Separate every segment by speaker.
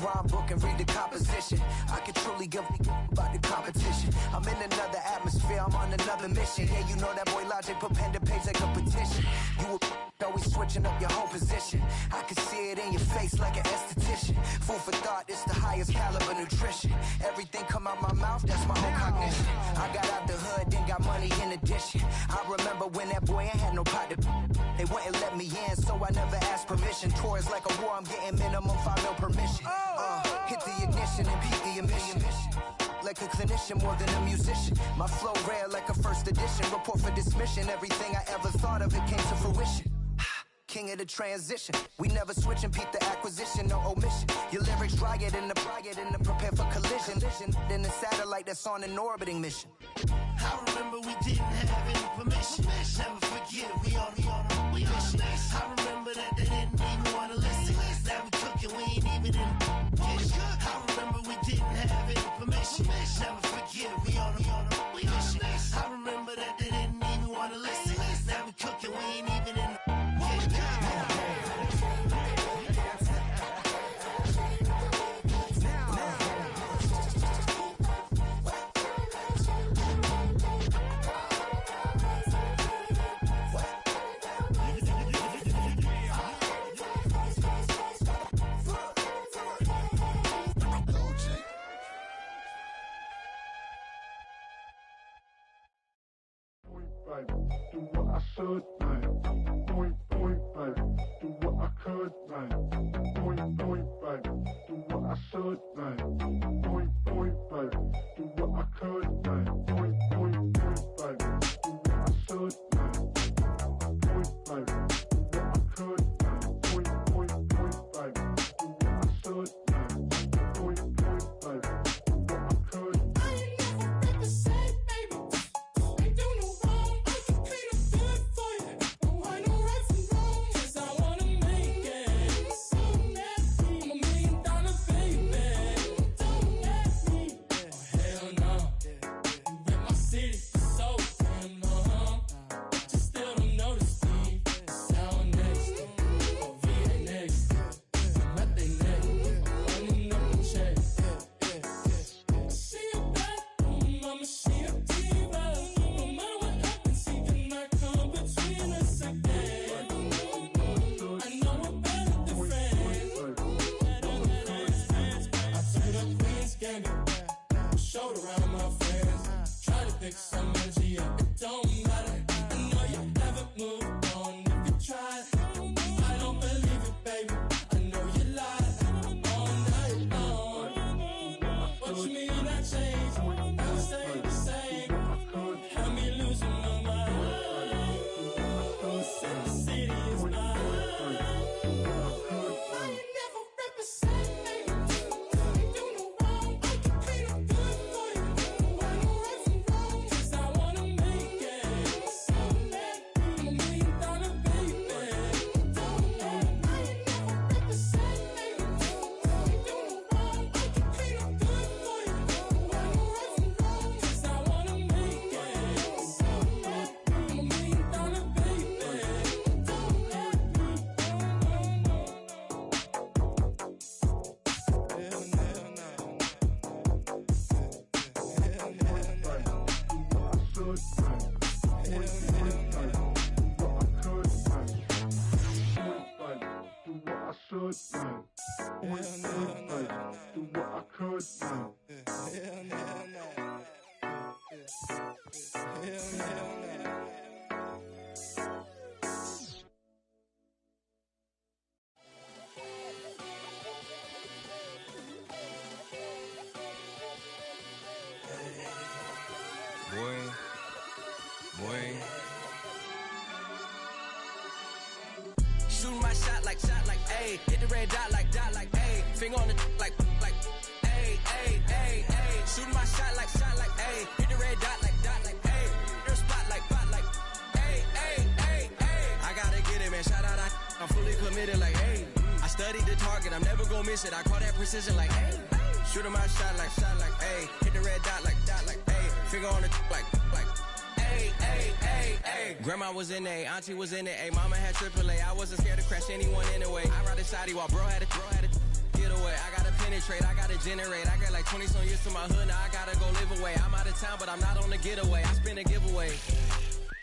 Speaker 1: rhyme book and read the composition. I can truly give about the competition. I'm in another atmosphere, I'm on another mission. Yeah, you know that boy Logic put pen to page like a petition. You always switching up your whole position. I can see it in your face like an esthetician. Food for thought, it's the highest caliber nutrition. Everything come out my mouth, that's my own cognition. I got out the hood, then got money in addition. I remember when that boy ain't had no pot to. They wouldn't let me in, so I never asked permission. Tours like a war, I'm getting minimum 5 mil permission. Hit the ignition and peak the emission. Like a clinician more than a musician. My flow rare like a first edition. Report for dismission. Everything I ever thought of, it came to fruition. King of the transition. We never switch and peep the acquisition, no omission. Your lyrics dry it in the prepare for collision. Then the satellite that's on an orbiting mission.
Speaker 2: I remember we didn't have any permission. Never forget, we on a mission. I remember that they didn't even want to listen. Now we cooking, we ain't even in the kitchen. I remember we didn't have any permission. Never forget, we on a mission. I remember that they didn't even want to listen. Now we cooking, we ain't even in the kitchen.
Speaker 3: Do what I should, man. Point, baby. Do what I could, man. Point, baby. Do what I should, man. Point, baby. Do what I could, man. Point, baby. Do what I should, man. Point, baby. Do what I could, man. Point, baby. Do what I should, man. Point, baby. Do what I could.
Speaker 4: I ain't never represent, baby. Ain't do no wrong. I can clean up good for you. Don't want no right from wrong. 'Cause I wanna make it. So nasty. I'm $1 million baby. Don't ask me. Oh hell no. You rep my city so damn long. Just still don't notice me. Sound next. Oh VA next. Nothing next. Running up the check. See you back home, I'ma see a diva. No matter what happens, he cannot come between us again. I know we're better than friends. I turned up Queen's Gambit, showed around my friends. Try to pick some energy up, it don't matter. I know you haven't moved on if you tried. I don't believe it, baby. I know you lied all night long. What you mean I changed? I stay the same. Had me losing my mind. The city is mine. I ain't never represent, baby. Ain't do no wrong. I can clean up good for you. Don't want no right from wrong. 'Cause I wanna make it. So nasty. I'm $1 million baby. Don't let me. I ain't never represent, baby. Ain't do no wrong. I can clean up good for you. Don't want no right from wrong. 'Cause I wanna make it. So nasty. I'm $1 million baby. Don't let me.
Speaker 5: Shooting my shot like, ayy. Hit the red dot like, ayy. Finger on the like, ayy, ayy, ayy, ayy. Shooting my shot like, ayy. Hit the red dot like, ayy. Your spot like, ayy, ayy, ayy, ayy. I gotta get it, man. Shout out, I'm fully committed like, ayy. I studied the target, I'm never gonna miss it. I call that precision like, ayy. Shooting my shot like, ayy. Hit the red dot like, ayy. Finger on the like, ayy, ayy, ayy, ayy. Grandma was in A, auntie was in it, ayy. Mama had AAA. I wasn't scared to crash anyone anyway. I ride a shotty while bro had a getaway. I got a pin penetrate. I gotta generate. I got like 20 some years to my hood. Now I gotta go live away. I'm out of town, but I'm not on the getaway. I spin a giveaway.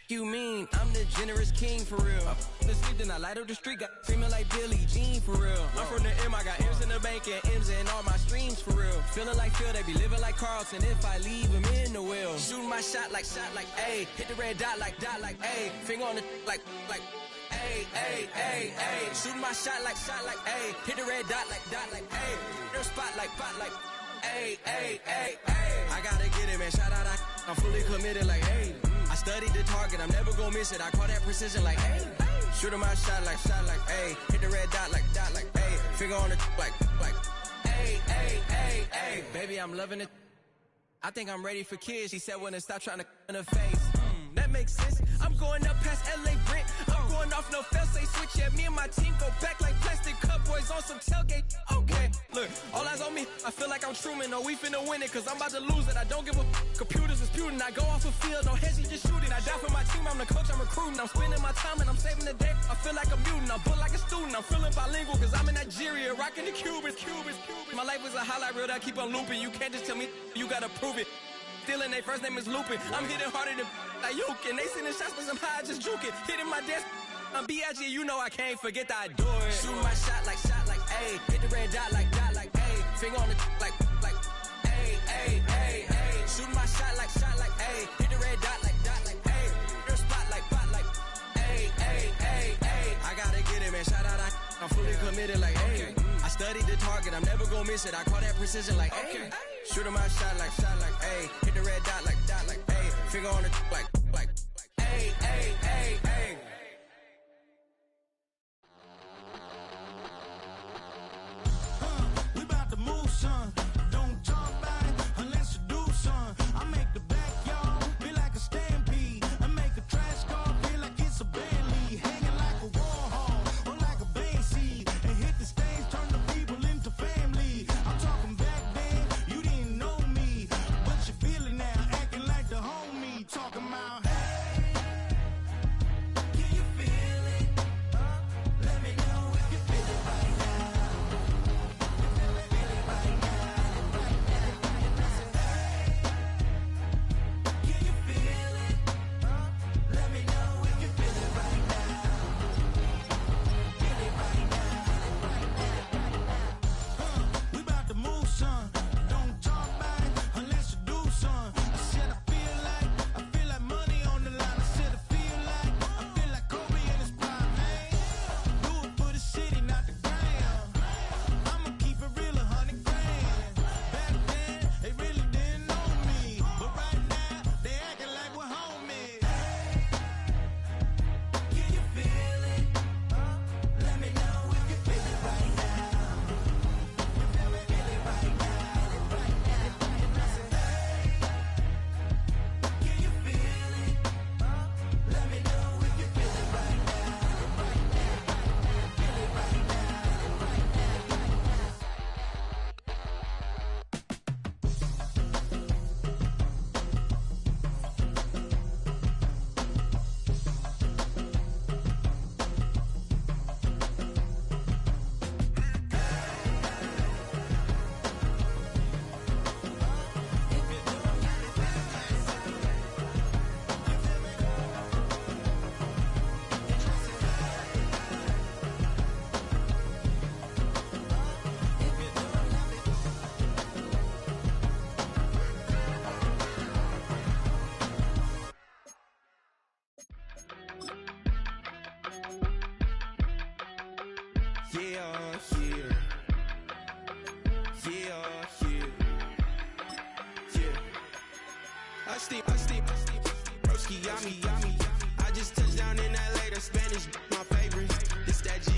Speaker 5: You mean I'm the generous king for real? The sleep, then I light up the street, got screaming like Billie Jean for real. I'm from the M, I got M's in the bank and M's in all my streams for real. Feeling like Phil, they be living like Carlton if I leave him in the wheel. Shooting my shot like A, hit the red dot like A, finger on the like A. Shooting my shot like A, hit the red dot like A, their spot like A. I gotta get it, man. Shout out, I'm fully committed like A. I studied the target, I'm never gonna miss it. I call that precision like A. Shooting my shot like A. Hit the red dot like A. Finger on the like A. Baby, I'm loving it. I think I'm ready for kids. She said when to stop trying to in her face. That makes sense. I'm going up past LA Brent. I'm going off no fail, say switch. Yeah, me and my team go back like plastic cup boys on some tailgate. Okay, look, all eyes on me. I feel like I'm Truman. No, we finna win it, cause I'm about to lose it. I don't give a computers disputing. I go off the field, no heads, just shooting. I die for my team, I'm the coach, I'm recruiting. I'm spending my time and I'm saving the day. I feel like a mutant, I'm built like a student. I'm feeling bilingual, cause I'm in Nigeria, rocking the Cubans. My life was a highlight reel that I keep on looping. You can't just tell me, you gotta prove it. Stealing, their first name is Lupin. I'm hitting harder than Ayuk, and they sending shots, but I'm high, just juke it. Hitting my desk, I'm B.I.G., you know I can't forget that I do it. Shooting my shot like A, hit the red dot like A, finger on the like A. Shooting my shot like A, hit the red dot like A, their spot like A. I gotta get it, man. Shout out, I'm fully committed like A. I studied the target, I'm never gonna miss it. I call that precision like A. Shooting my shot like A, hit the red dot like A, finger on the like A.
Speaker 2: We about to move, son. Don't talk back unless you do, son. I make the backyard feel like a stampede. I make a trash car feel like it's a Bentley. Hanging like a Warhol or like a Banksy. And hit the stage, turn the people into family. I'm talking back then, you didn't know me. But you feel it now, acting like the homie. Talking about, hey, can you feel it? Let me know if you feel it right now. Can you feel it? Let me know if you feel it right now. Feel it right now. We about to move, son. Don't talk about it unless you do, son. I said I feel like money on the line. I said I feel like Kobe in his prime, man. Do it for the city, not the gram. I'ma keep it real, 100 grand. Back then, they really didn't know me. But right now, they acting like we're homies. Can you feel it? Let me know if you feel it right now. Feel it right now. Can you feel it? Let me know if you feel it right now. Feel it right I steam, broski, yummy. I just touched down in LA, the Spanish, my favorite. This that G,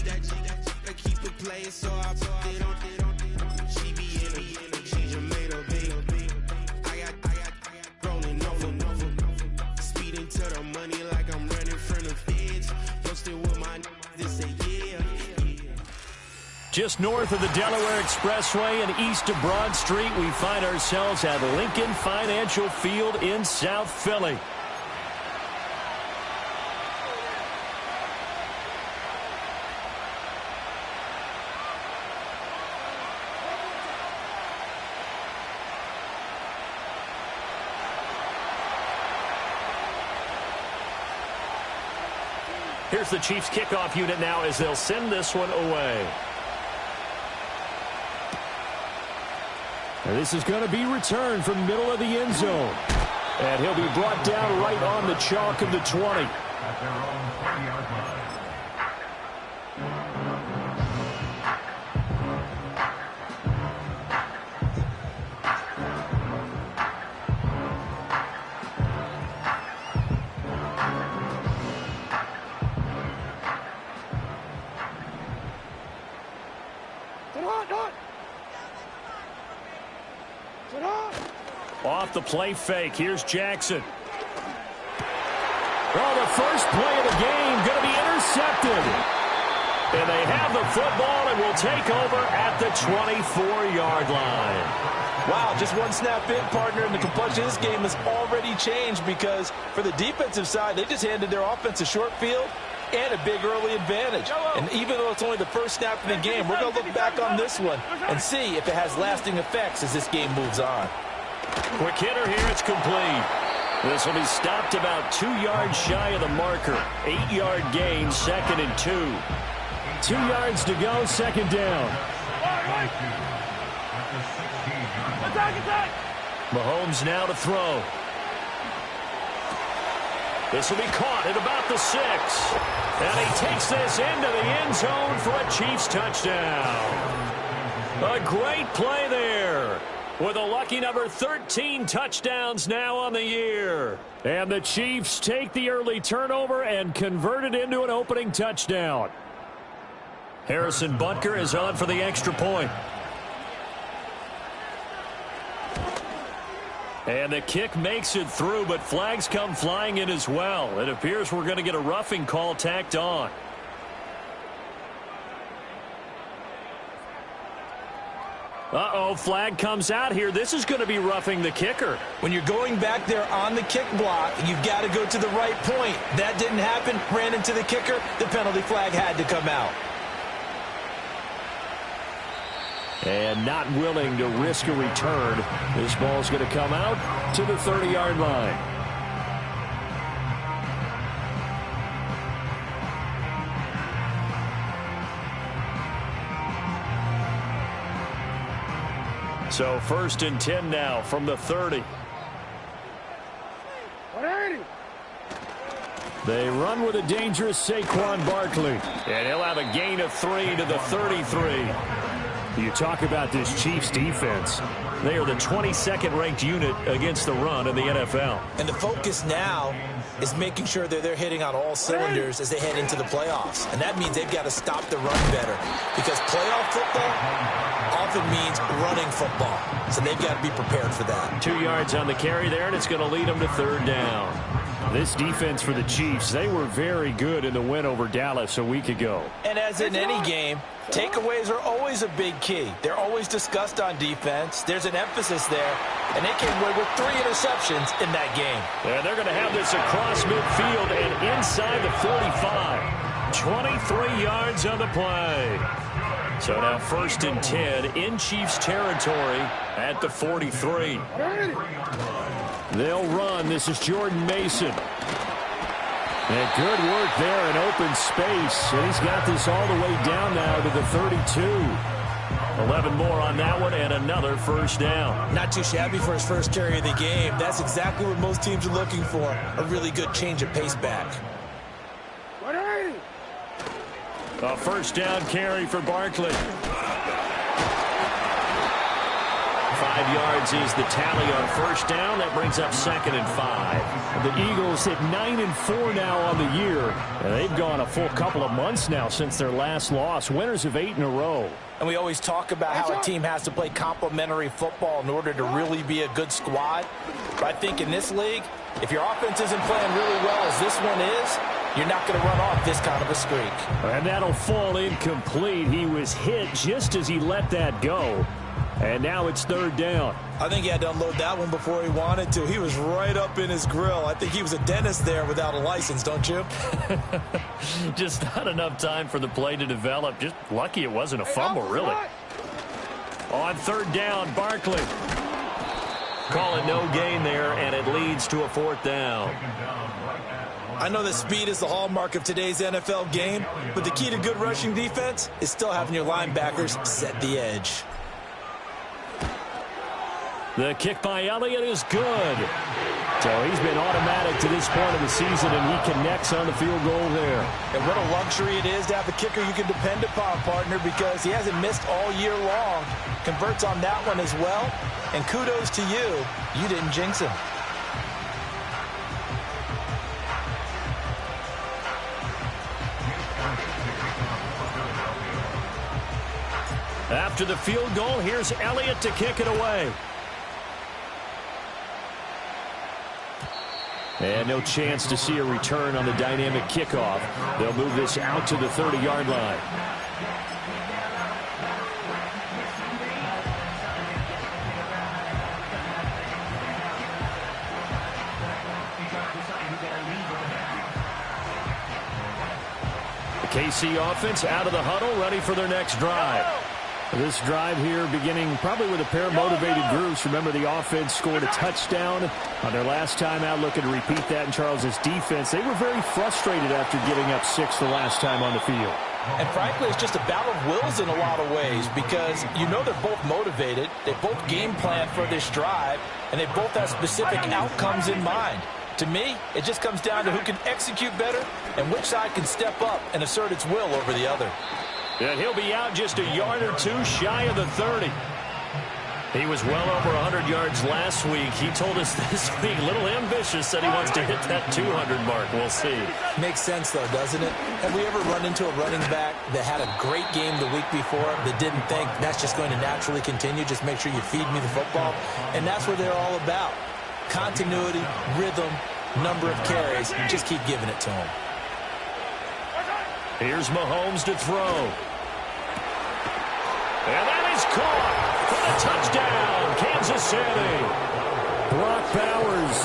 Speaker 2: I keep it playing, so I put it on. She be in it, she just made a big. I got rolling over, speeding to the money like I'm running from the feds. Posted with my they say yeah.
Speaker 6: Just north of the Delaware Expressway and east of Broad Street, we find ourselves at Lincoln Financial Field in South Philly. Here's the Chiefs kickoff unit now as they'll send this one away. And this is going to be returned from middle of the end zone. And he'll be brought down right on the chalk of the 20.
Speaker 3: At their own 20-yard line.
Speaker 6: Off the play fake. Here's Jackson. Oh, the first play of the game going to be intercepted. And they have the football and will take over at the 24-yard line.
Speaker 7: Wow, just one snap in, partner, and the complexion of this game has already changed because for the defensive side, they just handed their offense a short field and a big early advantage. And even though it's only the first snap of the game, we're going to look back on this one and see if it has lasting effects as this game moves on.
Speaker 6: Quick hitter here, it's complete. This will be stopped about 2 yards shy of the marker. 8-yard gain, 2nd and 2. 2 yards to go, 2nd down. Mahomes now to throw. This will be caught at about the 6. And he takes this into the end zone for a Chiefs touchdown. A great play there. With a lucky number 13 touchdowns now on the year. And the Chiefs take the early turnover and convert it into an opening touchdown. Harrison Butker is on for the extra point. And the kick makes it through, but flags come flying in as well. It appears we're going to get a roughing call tacked on. Uh-oh, flag comes out here. This is going to be roughing the kicker.
Speaker 7: When you're going back there on the kick block, you've got to go to the right point. That didn't happen. Ran into the kicker. The penalty flag had to come out.
Speaker 6: And not willing to risk a return. This ball's going to come out to the 30-yard line. So 1st and 10 now from the 30. They run with a dangerous Saquon Barkley. And he'll have a gain of 3 to the 33. You talk about this Chiefs defense. They are the 22nd ranked unit against the run in the NFL.
Speaker 7: And the focus now is making sure that they're hitting on all cylinders as they head into the playoffs. And that means they've got to stop the run better. Because playoff football often means running football. So they've got to be prepared for that. 2
Speaker 6: yards on the carry there, and it's going to lead them to 3rd down. This defense for the Chiefs, they were very good in the win over Dallas a week ago.
Speaker 7: And as in any game, takeaways are always a big key. They're always discussed on defense. There's an emphasis there, and they came away with 3 interceptions in that game.
Speaker 6: And they're going to have this across midfield and inside the 45. 23 yards on the play. So now 1st and 10 in Chiefs territory at the 43. They'll run. This is Jordan Mason. And good work there in open space. And he's got this all the way down now to the 32. 11 more on that one and another 1st down.
Speaker 7: Not too shabby for his first carry of the game. That's exactly what most teams are looking for. A really good change of pace back.
Speaker 6: A 1st down carry for Barkley. 5 yards is the tally on 1st down. That brings up 2nd and 5. The Eagles hit 9-4 now on the year. And they've gone a full couple of months now since their last loss. Winners of 8 in a row.
Speaker 7: And we always talk about how a team has to play complementary football in order to really be a good squad. But I think in this league, if your offense isn't playing really well as this one is, you're not going to run off this kind of a streak.
Speaker 6: And that'll fall incomplete. He was hit just as he let that go. And now it's 3rd down.
Speaker 7: I think he had to unload that one before he wanted to. He was right up in his grill. I think he was a dentist there without a license, don't you?
Speaker 6: Just not enough time for the play to develop. Just lucky it wasn't a fumble, really. On 3rd down, Barkley. Call it no gain there, and it leads to a 4th down.
Speaker 7: I know that speed is the hallmark of today's NFL game, but the key to good rushing defense is still having your linebackers set the edge.
Speaker 6: The kick by Elliott is good. So he's been automatic to this point of the season, and he connects on the field goal there.
Speaker 7: And what a luxury it is to have a kicker you can depend upon, partner, because he hasn't missed all year long. Converts on that one as well. And kudos to you. You didn't jinx him.
Speaker 6: After the field goal, here's Elliott to kick it away. And no chance to see a return on the dynamic kickoff. They'll move this out to the 30-yard line. The KC offense out of the huddle, ready for their next drive. This drive here beginning probably with a pair of motivated groups. Remember, the offense scored a touchdown on their last time out, looking to repeat that in Charles's defense. They were very frustrated after giving up 6 the last time on the field.
Speaker 7: And frankly, it's just a battle of wills in a lot of ways because you know they're both motivated. They both game plan for this drive, and they both have specific outcomes in mind. To me, it just comes down to who can execute better and which side can step up and assert its will over the other.
Speaker 6: And he'll be out just a yard or two shy of the 30. He was well over 100 yards last week. He told us this week, a little ambitious, said he wants to hit that 200 mark. We'll see.
Speaker 7: Makes sense, though, doesn't it? Have we ever run into a running back that had a great game the week before that didn't think that's just going to naturally continue? Just make sure you feed me the football. And that's what they're all about. Continuity, rhythm, number of carries. Just keep giving it to him.
Speaker 6: Here's Mahomes to throw. And that is caught for the touchdown, Kansas City. Brock Bowers,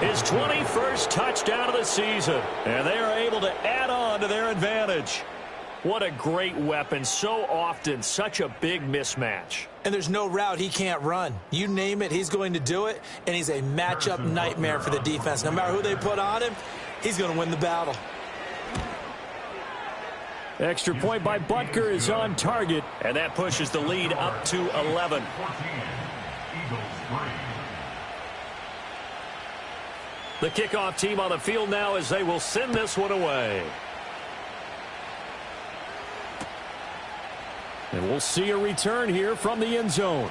Speaker 6: his 21st touchdown of the season. And they are able to add on to their advantage. What a great weapon. So often, such a big mismatch.
Speaker 7: And there's no route he can't run. You name it, he's going to do it. And he's a matchup nightmare for the defense. No matter who they put on him, he's going to win the battle.
Speaker 6: Extra point by Butker is on target, and that pushes the lead up to 11. The kickoff team on the field now as they will send this one away. And we'll see a return here from the end zone.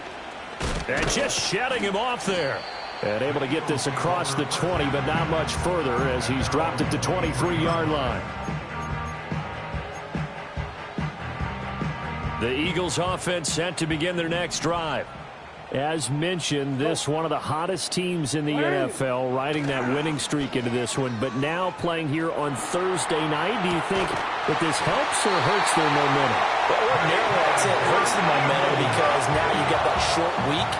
Speaker 6: And just shedding him off there. And able to get this across the 20, but not much further as he's dropped it to 23-yard line. The Eagles offense set to begin their next drive. As mentioned, this one of the hottest teams in the NFL, riding that winning streak into this one, but now playing here on Thursday night. Do you think that this helps or hurts their momentum?
Speaker 7: Well, ordinarily, I'd say it hurts the momentum because now you get that short week.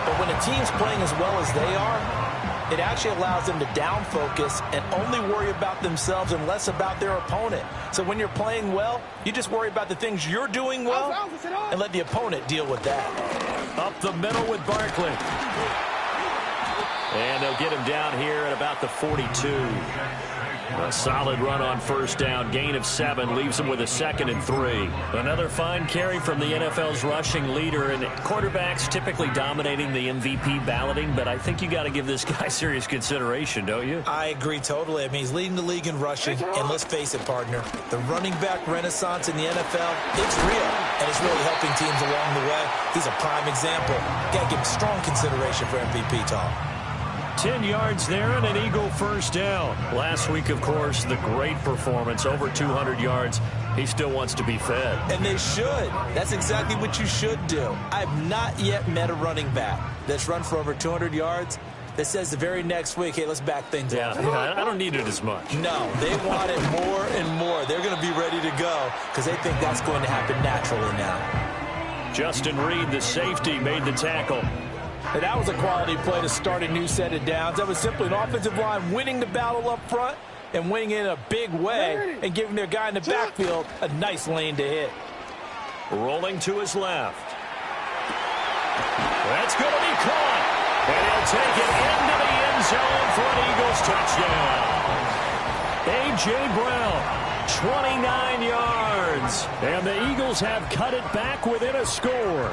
Speaker 7: But when a team's playing as well as they are, it actually allows them to down focus and only worry about themselves and less about their opponent. So when you're playing well, you just worry about the things you're doing well and let the opponent deal with that.
Speaker 6: Up the middle with Barkley. And they'll get him down here at about the 42. A solid run on first down. Gain of 7 leaves him with a 2nd and 3. Another fine carry from the NFL's rushing leader. And quarterbacks typically dominating the MVP balloting, but I think you got to give this guy serious consideration, don't you?
Speaker 7: I agree totally. I mean, he's leading the league in rushing. And let's face it, partner, the running back renaissance in the NFL, it's real. And it's really helping teams along the way. He's a prime example. Got to give him strong consideration for MVP talk.
Speaker 6: 10 yards there and an Eagle first down. Last week, of course, the great performance, over 200 yards. He still wants to be fed.
Speaker 7: And they should. That's exactly what you should do. I've not yet met a running back that's run for over 200 yards that says the very next week, hey, let's back things up.
Speaker 6: Yeah, I don't need it as much.
Speaker 7: No, they want it more and more. They're going to be ready to go because they think that's going to happen naturally now.
Speaker 6: Justin Reed, the safety, made the tackle.
Speaker 7: And that was a quality play to start a new set of downs. That was simply an offensive line winning the battle up front and winning in a big way and giving their guy in the backfield a nice lane to hit.
Speaker 6: Rolling to his left. That's going to be caught. And he'll take it into the end zone for an Eagles touchdown. A.J. Brown, 29 yards. And the Eagles have cut it back within a score.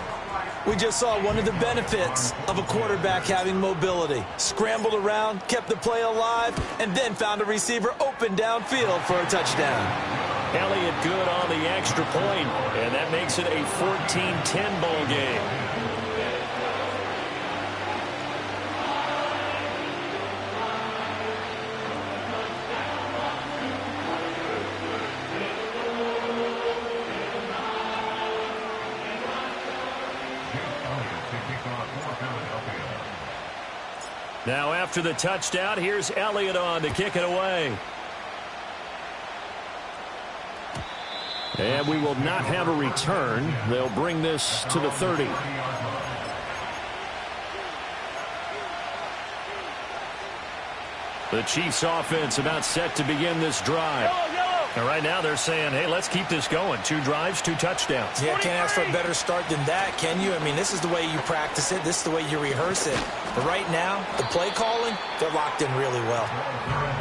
Speaker 7: We just saw one of the benefits of a quarterback having mobility. Scrambled around, kept the play alive, and then found a receiver open downfield for a touchdown.
Speaker 6: Elliott good on the extra point, and that makes it a 14-10 ball game. Now after the touchdown, here's Elliott on to kick it away. And we will not have a return. They'll bring this to the 30. The Chiefs offense about set to begin this drive. And right now they're saying, hey, let's keep this going. 2 drives, 2 touchdowns.
Speaker 7: Yeah, can't ask for a better start than that, can you? I mean, this is the way you practice it. This is the way you rehearse it. But right now, the play calling, they're locked in really well.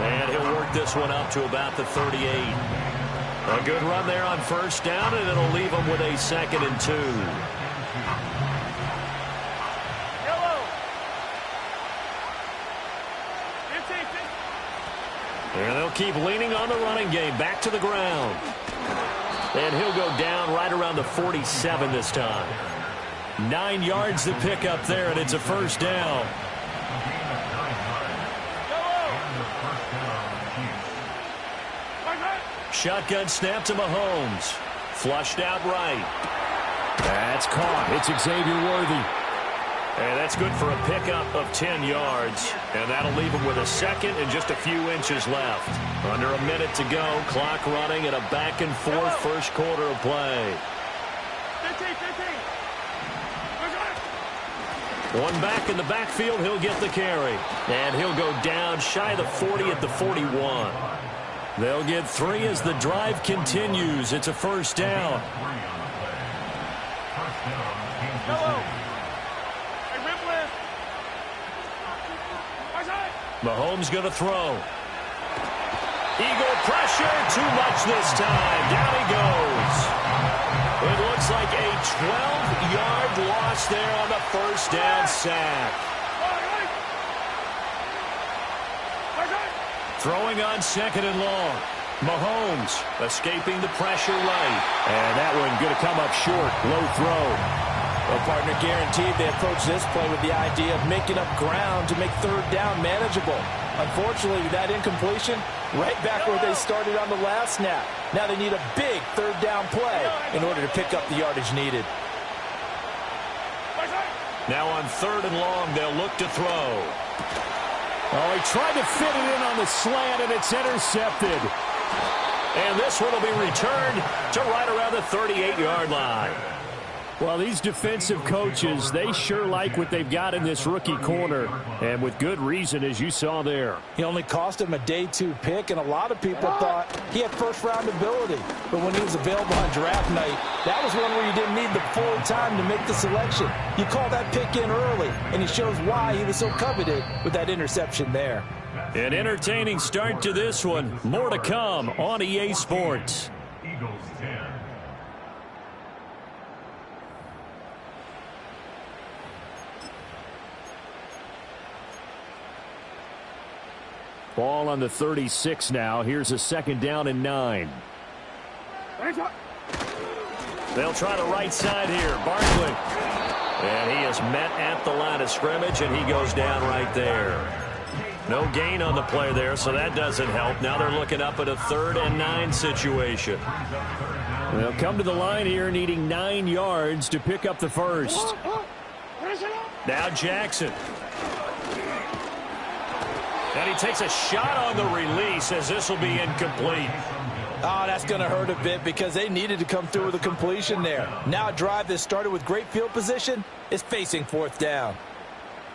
Speaker 6: And he'll work this one up to about the 38. A good run there on first down, and it'll leave them with a 2nd and 2. And they'll keep leaning on the running game. Back to the ground. And he'll go down right around the 47 this time. 9 yards to pick up there, and it's a first down. Shotgun snap to Mahomes. Flushed out right. That's caught. It's Xavier Worthy. And that's good for a pickup of 10 yards. And that'll leave him with a 2nd and just a few inches left. Under a minute to go. Clock running at a back-and-forth first quarter of play. 1 back in the backfield. He'll get the carry. And he'll go down shy of the 40 at the 41. They'll get 3 as the drive continues. It's a first down. Mahomes going to throw. Eagle pressure, too much this time. Down he goes. It looks like a 12-yard loss there on the first down sack. Throwing on 2nd and long. Mahomes escaping the pressure right. And that one going to come up short. Low throw.
Speaker 7: Well, partner, guaranteed they approach this play with the idea of making up ground to make 3rd down manageable. Unfortunately, that incompletion, right back where they started on the last snap. Now they need a big 3rd down play in order to pick up the yardage needed.
Speaker 6: Now on 3rd and long, they'll look to throw. Oh, he tried to fit it in on the slant, and it's intercepted. And this one will be returned to right around the 38-yard line. Well, these defensive coaches, they sure like what they've got in this rookie corner, and with good reason, as you saw there.
Speaker 7: He only cost him a day 2 pick, and a lot of people thought he had first-round ability. But when he was available on draft night, that was one where you didn't need the full time to make the selection. You call that pick in early, and he shows why he was so coveted with that interception there.
Speaker 6: An entertaining start to this one. More to come on EA Sports.
Speaker 3: Eagles 10.
Speaker 6: Ball on the 36 now. Here's a 2nd down and 9. They'll try the right side here. Barkley. And he is met at the line of scrimmage, and he goes down right there. No gain on the play there, so that doesn't help. Now they're looking up at a 3rd and 9 situation. They'll come to the line here needing 9 yards to pick up the first. Now Jackson. And he takes a shot on the release as this will be incomplete.
Speaker 7: Oh, that's going to hurt a bit because they needed to come through with a completion there. Now a drive that started with great field position is facing 4th down.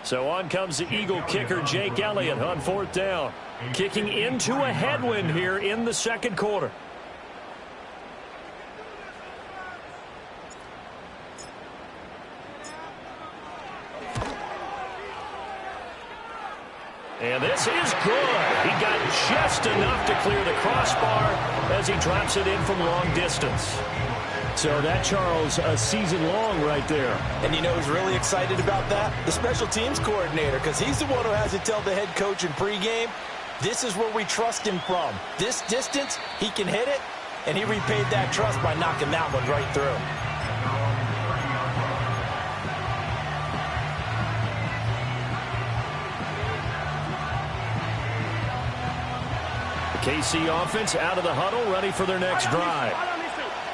Speaker 6: So on comes the Eagle kicker, Jake Elliott, on 4th down. Kicking into a headwind here in the 2nd quarter. And this is good. He got just enough to clear the crossbar as he drops it in from long distance. So that, Charles, a season long right there.
Speaker 7: And you know who's really excited about that? The special teams coordinator, because he's the one who has to tell the head coach in pregame, this is where we trust him from. This distance, he can hit it, and he repaid that trust by knocking that one right through.
Speaker 6: KC offense out of the huddle, ready for their next drive.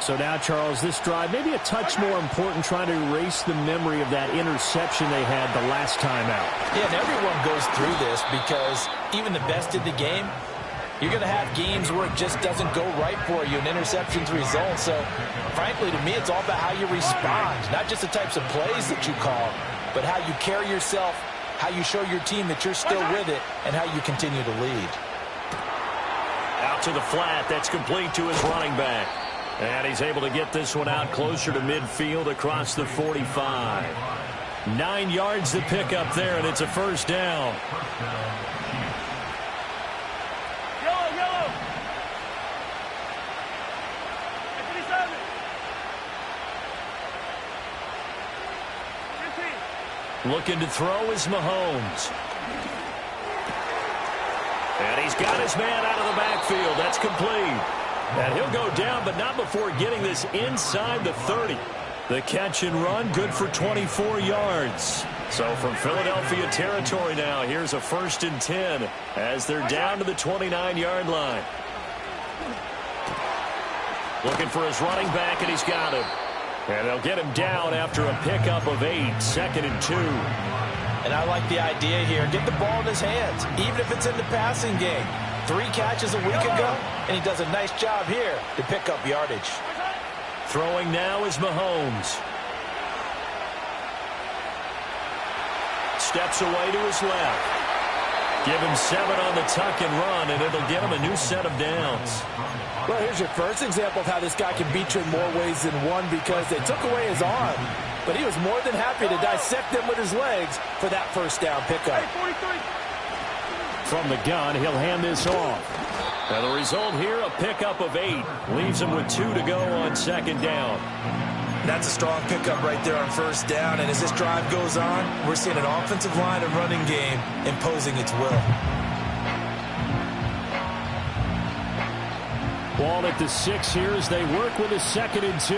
Speaker 8: So now, Charles, this drive maybe a touch more important, trying to erase the memory of that interception they had the last time out.
Speaker 7: Yeah, and everyone goes through this because even the best in the game, you're going to have games where it just doesn't go right for you, and interceptions result. So, frankly, to me, it's all about how you respond, not just the types of plays that you call, but how you carry yourself, how you show your team that you're still with it, and how you continue to lead.
Speaker 6: Out to the flat. That's complete to his running back. And he's able to get this one out closer to midfield across the 45. 9 yards to pick up there, and it's a first down.
Speaker 4: Yellow.
Speaker 6: Looking to throw is Mahomes. And he's got his man out of the backfield. That's complete. And he'll go down, but not before getting this inside the 30. The catch and run, good for 24 yards. So from Philadelphia territory now, here's a 1st and 10 as they're down to the 29-yard line. Looking for his running back, and he's got him. And they'll get him down after a pickup of 8, 2nd and 2.
Speaker 7: And I like the idea here. Get the ball in his hands, even if it's in the passing game. 3 catches a week ago, and he does a nice job here to pick up yardage.
Speaker 6: Throwing now is Mahomes. Steps away to his left. Give him 7 on the tuck and run, and it'll get him a new set of downs.
Speaker 7: Well, here's your first example of how this guy can beat you in more ways than one, because they took away his arm, but he was more than happy to dissect them with his legs for that first down pickup.
Speaker 6: From the gun, he'll hand this off. And the result here, a pickup of 8. Leaves him with 2 to go on 2nd down.
Speaker 7: That's a strong pickup right there on 1st down, and as this drive goes on, we're seeing an offensive line and running game imposing its will.
Speaker 6: Ball at the 6 here as they work with a 2nd and 2.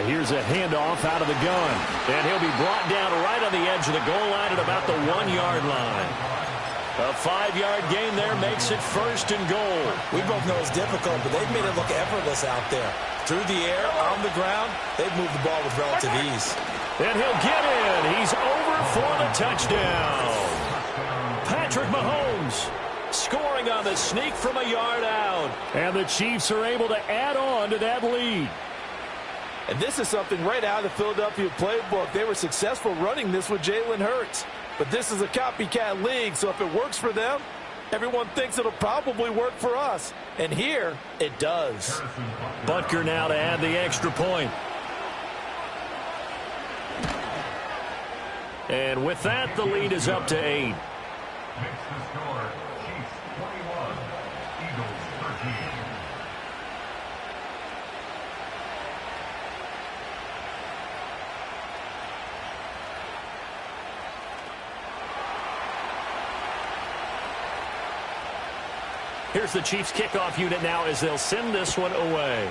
Speaker 6: Here's a handoff out of the gun. And he'll be brought down right on the edge of the goal line at about the 1-yard line. A 5-yard gain there makes it 1st and goal.
Speaker 7: We both know it's difficult, but they've made it look effortless out there. Through the air, on the ground, they've moved the ball with relative ease.
Speaker 6: And he'll get in. He's over for the touchdown. Patrick Mahomes scoring on the sneak from a yard out. And the Chiefs are able to add on to that lead.
Speaker 7: And this is something right out of the Philadelphia playbook. They were successful running this with Jalen Hurts. But this is a copycat league, so if it works for them, everyone thinks it'll probably work for us. And here, it does.
Speaker 6: Butker now to add the extra point. And with that, the lead is up to 8.
Speaker 3: Makes the score Chiefs 21, Eagles 13.
Speaker 6: Here's the Chiefs kickoff unit now as they'll send this one away.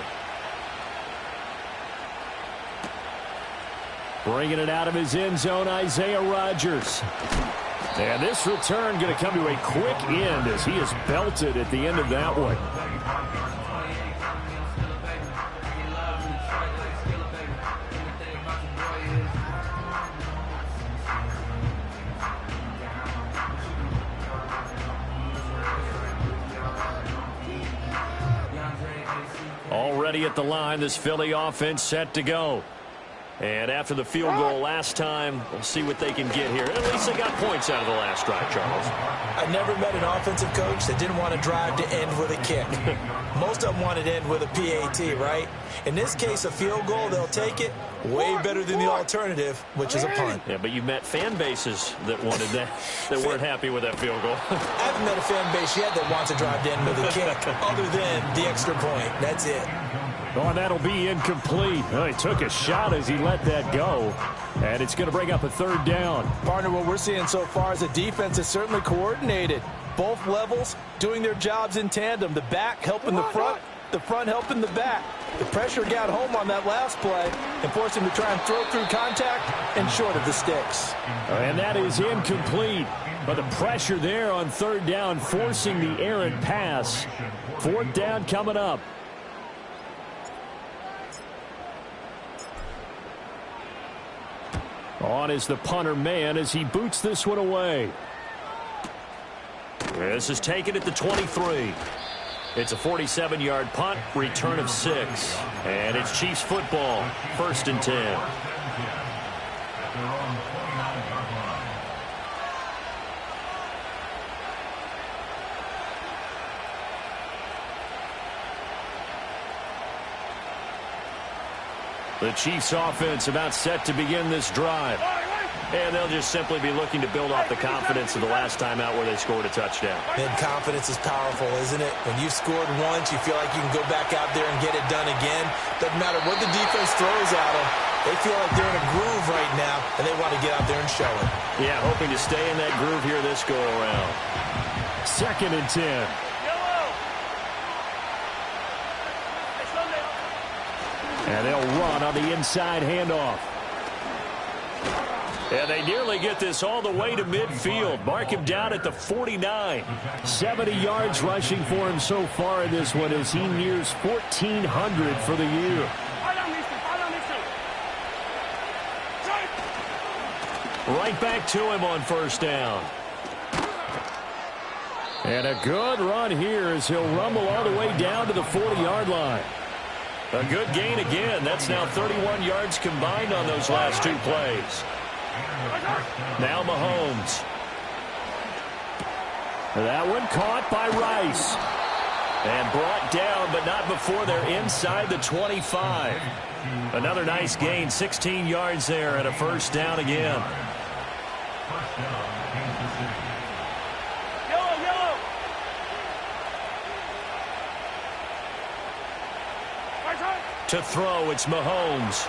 Speaker 6: Bringing it out of his end zone, Isaiah Rodgers. And this return going to come to a quick end as he is belted at the end of that one. Already at the line, this Philly offense set to go. And after the field goal last time, we'll see what they can get here. At least they got points out of the last drive, Charles.
Speaker 7: I never met an offensive coach that didn't want to drive to end with a kick. Most of them wanted to end with a PAT, right? In this case, a field goal, they'll take it. Way better than the alternative, which is a punt.
Speaker 6: Yeah, but you've met fan bases that wanted that, that weren't happy with that field goal.
Speaker 7: I haven't met a fan base yet that wants to drive to end with a kick, other than the extra point. That's it.
Speaker 8: Oh, and that'll be incomplete. Oh, he took a shot as he let that go. And it's going to bring up a third down.
Speaker 7: Partner, what we're seeing so far is the defense is certainly coordinated. Both levels doing their jobs in tandem. The back helping the front helping the back. The pressure got home on that last play and forced him to try and throw through contact and short of the sticks.
Speaker 8: And that is incomplete. But the pressure there on third down, forcing the errant pass. Fourth down coming up. On is the punter man as he boots this one away.
Speaker 6: This is taken at the 23. It's a 47-yard punt, return of 6. And it's Chiefs football, 1st and 10. The Chiefs offense about set to begin this drive. And they'll just simply be looking to build off the confidence of the last time out where they scored a touchdown.
Speaker 7: And confidence is powerful, isn't it? When you've scored once, you feel like you can go back out there and get it done again. Doesn't matter what the defense throws at them. They feel like they're in a groove right now, and they want to get out there and show it.
Speaker 6: Yeah, hoping to stay in that groove here this go-around.
Speaker 8: 2nd and 10. And they'll run on the inside handoff.
Speaker 6: And they nearly get this all the way to midfield. Mark him down at the 49.
Speaker 8: 70 yards rushing for him so far in this one as he nears 1,400 for the year.
Speaker 6: Right back to him on 1st down.
Speaker 8: And a good run here as he'll rumble all the way down to the 40-yard line.
Speaker 6: A good gain again. That's now 31 yards combined on those last 2 plays. Now Mahomes.
Speaker 8: That one caught by Rice.
Speaker 6: And brought down, but not before they're inside the 25. Another nice gain, 16 yards there and a 1st down again. To throw, it's Mahomes.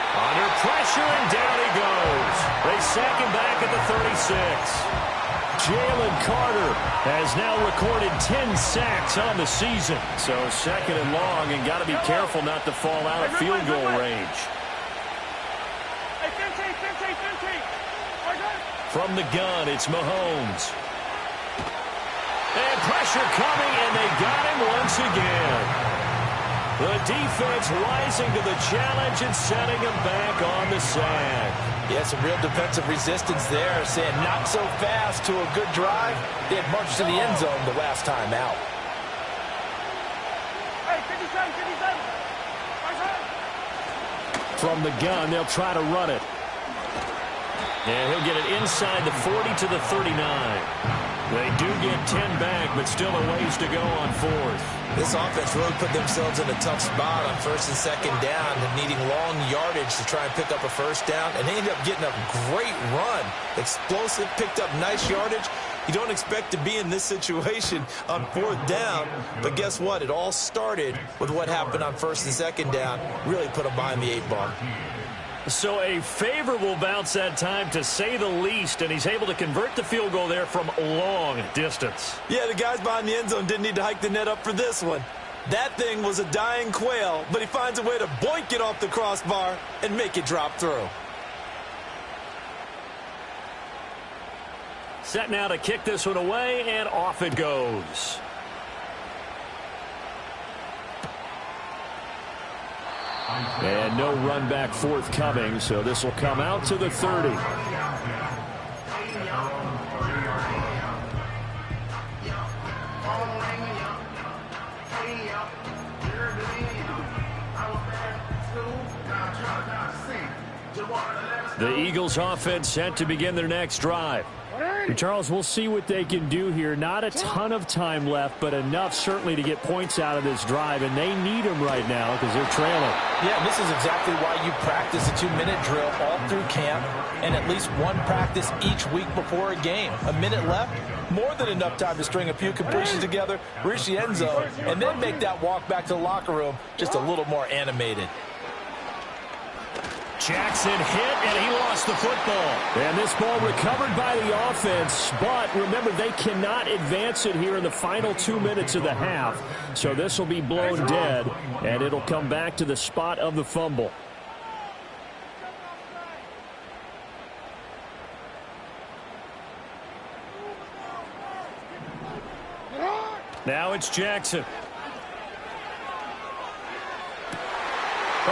Speaker 6: Under pressure, and down he goes. They sack him back at the 36.
Speaker 8: Jalen Carter has now recorded 10 sacks on the season.
Speaker 6: So 2nd and long, and got to be careful not to fall out of field goal range. From the gun, it's Mahomes. And pressure coming, and they got him once again. The defense rising to the challenge and setting him back on the sack.
Speaker 7: Yeah, some real defensive resistance there, saying not so fast to a good drive. They had marched to the end zone the last time out.
Speaker 8: From the gun, they'll try to run it.
Speaker 6: And he'll get it inside the 40 to the 39. They do get 10 back, but still a ways to go on 4th.
Speaker 7: This offense really put themselves in a tough spot on 1st and 2nd down, needing long yardage to try and pick up a 1st down, and they ended up getting a great run. Explosive, picked up nice yardage. You don't expect to be in this situation on 4th down, but guess what? It all started with what happened on 1st and 2nd down. Really put them behind the 8 ball.
Speaker 6: So a favorable bounce that time, to say the least, and he's able to convert the field goal there from long distance.
Speaker 7: Yeah, the guys behind the end zone didn't need to hike the net up for this one. That thing was a dying quail, but he finds a way to boink it off the crossbar and make it drop through.
Speaker 6: Set now to kick this one away, and off it goes.
Speaker 8: And no run back forthcoming, so this will come out to the 30.
Speaker 6: The Eagles offense set to begin their next drive.
Speaker 8: Charles, we'll see what they can do here. Not a ton of time left, but enough certainly to get points out of this drive, and they need them right now because they're trailing.
Speaker 7: Yeah, and this is exactly why you practice a 2-minute drill all through camp and at least one practice each week before a game. A minute left, more than enough time to string a few completions together, reach the end zone, and then make that walk back to the locker room just a little more animated.
Speaker 6: Jackson hit, and he lost the football.
Speaker 8: And this ball recovered by the offense, but remember, they cannot advance it here in the final 2 minutes of the half. So this will be blown dead, and it'll come back to the spot of the fumble.
Speaker 6: Now it's Jackson.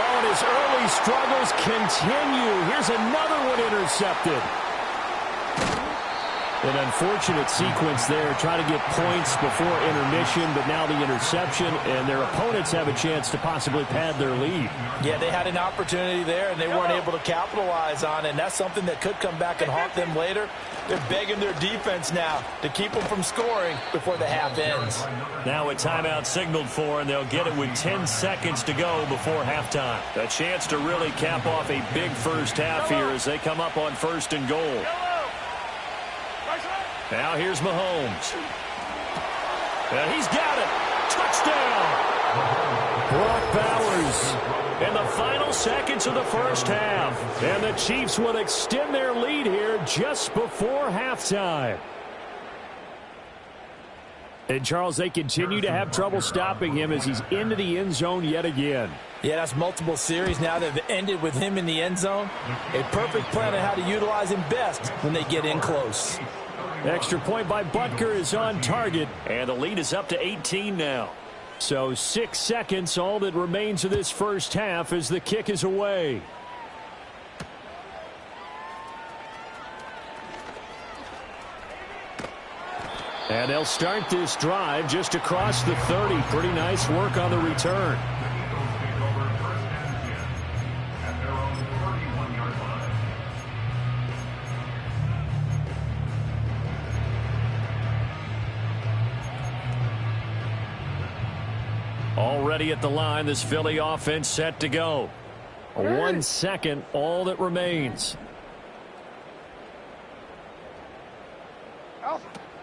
Speaker 8: Oh, and his early struggles continue. Here's another one intercepted. An unfortunate sequence there. Try to get points before intermission, but now the interception, and their opponents have a chance to possibly pad their lead.
Speaker 7: Yeah, they had an opportunity there, and they weren't able to capitalize on it, and that's something that could come back and haunt them later. They're begging their defense now to keep them from scoring before the half ends.
Speaker 6: Now a timeout signaled for, and they'll get it with 10 seconds to go before halftime. A chance to really cap off a big first half here as they come up on 1st and goal. Now here's Mahomes. And he's got it. Touchdown.
Speaker 8: Brock Bowers.
Speaker 6: In the final seconds of the first half.
Speaker 8: And the Chiefs will extend their lead here just before halftime. And, Charles, they continue to have trouble stopping him as he's into the end zone yet again.
Speaker 7: Yeah, that's multiple series now that have ended with him in the end zone. A perfect plan on how to utilize him best when they get in close.
Speaker 8: Extra point by Butker is on target.
Speaker 6: And the lead is up to 18 now.
Speaker 8: So 6 seconds, all that remains of this first half as the kick is away. And they'll start this drive just across the 30. Pretty nice work on the return. Already at the line, this Philly offense set to go. 1 second, all that remains.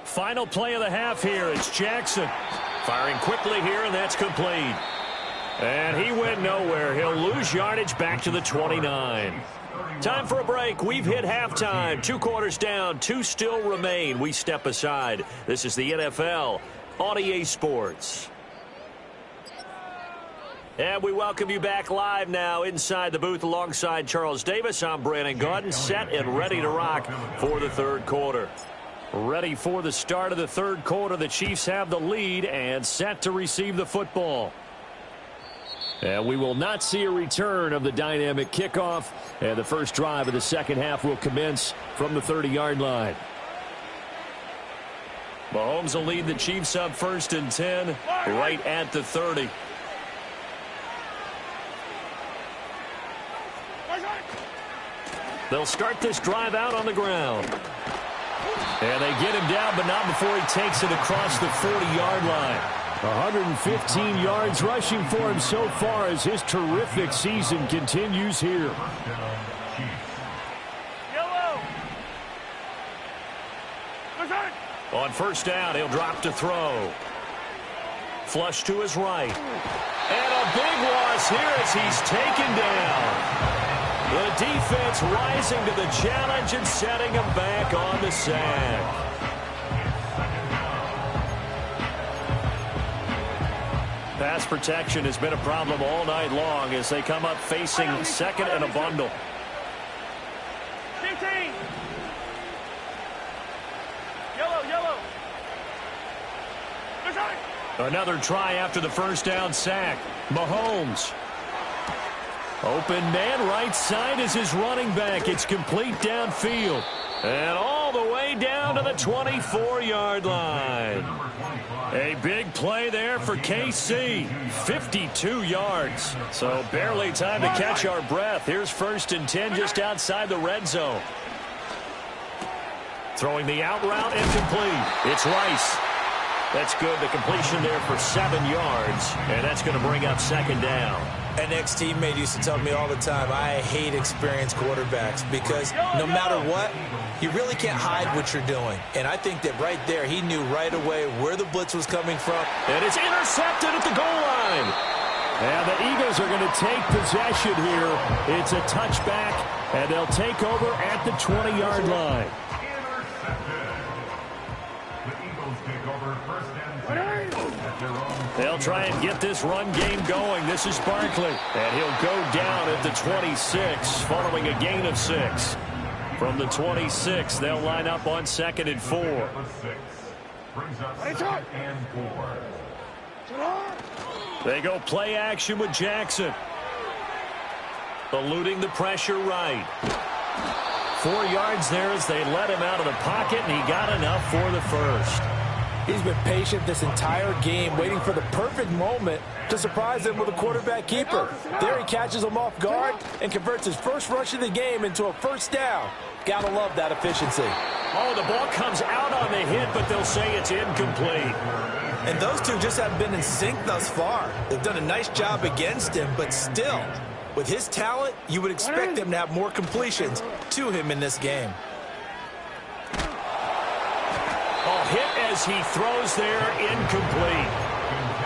Speaker 6: Final play of the half here. It's Jackson. Firing quickly here, and that's complete. And he went nowhere. He'll lose yardage back to the 29. Time for a break. We've hit halftime. 2 quarters down. 2 still remain. We step aside. This is the NFL on EA Sports. And we welcome you back live now inside the booth alongside Charles Davis. I'm Brandon Gaudin, set and ready to rock for the third quarter. Ready for the start of the third quarter. The Chiefs have the lead and set to receive the football. And we will not see a return of the dynamic kickoff. And the first drive of the second half will commence from the 30-yard line. Mahomes will lead the Chiefs up 1st and 10 right at the 30. They'll start this drive out on the ground. And they get him down, but not before he takes it across the 40-yard line.
Speaker 8: 115 yards rushing for him so far as his terrific season continues here.
Speaker 6: On first down, he'll drop to throw. Flush to his right. And a big loss here as he's taken down. The defense rising to the challenge and setting him back on the sack. Pass protection has been a problem all night long as they come up facing second and a bundle.
Speaker 9: 15. Yellow.
Speaker 6: Another try after the first down sack. Mahomes. Open man right side is his running back. It's complete downfield. And the way down to the 24-yard line. A big play there for KC. 52 yards. So barely time to catch our breath. Here's 1st and 10 just outside the red zone. Throwing the out route, incomplete. It's Rice. That's good. The completion there for 7 yards. And that's going to bring up 2nd down.
Speaker 7: An ex-teammate used to tell me all the time, I hate experienced quarterbacks because no matter what, you really can't hide what you're doing. And I think that right there, he knew right away where the blitz was coming from.
Speaker 6: And it's intercepted at the goal line.
Speaker 8: And the Eagles are going to take possession here. It's a touchback, and they'll take over at the 20-yard line.
Speaker 6: They'll try and get this run game going. This is Barkley. And he'll go down at the 26 following a gain of 6. From the 26, they'll line up on 2nd and 4. They go play action with Jackson. Eluding the pressure right. 4 yards there as they let him out of the pocket, and he got enough for the first.
Speaker 7: He's been patient this entire game, waiting for the perfect moment to surprise him with a quarterback keeper. There he catches him off guard and converts his first rush of the game into a first down. Gotta love that efficiency.
Speaker 6: Oh, the ball comes out on the hit, but they'll say it's incomplete.
Speaker 7: And those two just haven't been in sync thus far. They've done a nice job against him, but still, with his talent, you would expect them to have more completions to him in this game.
Speaker 6: Hit as he throws there, incomplete.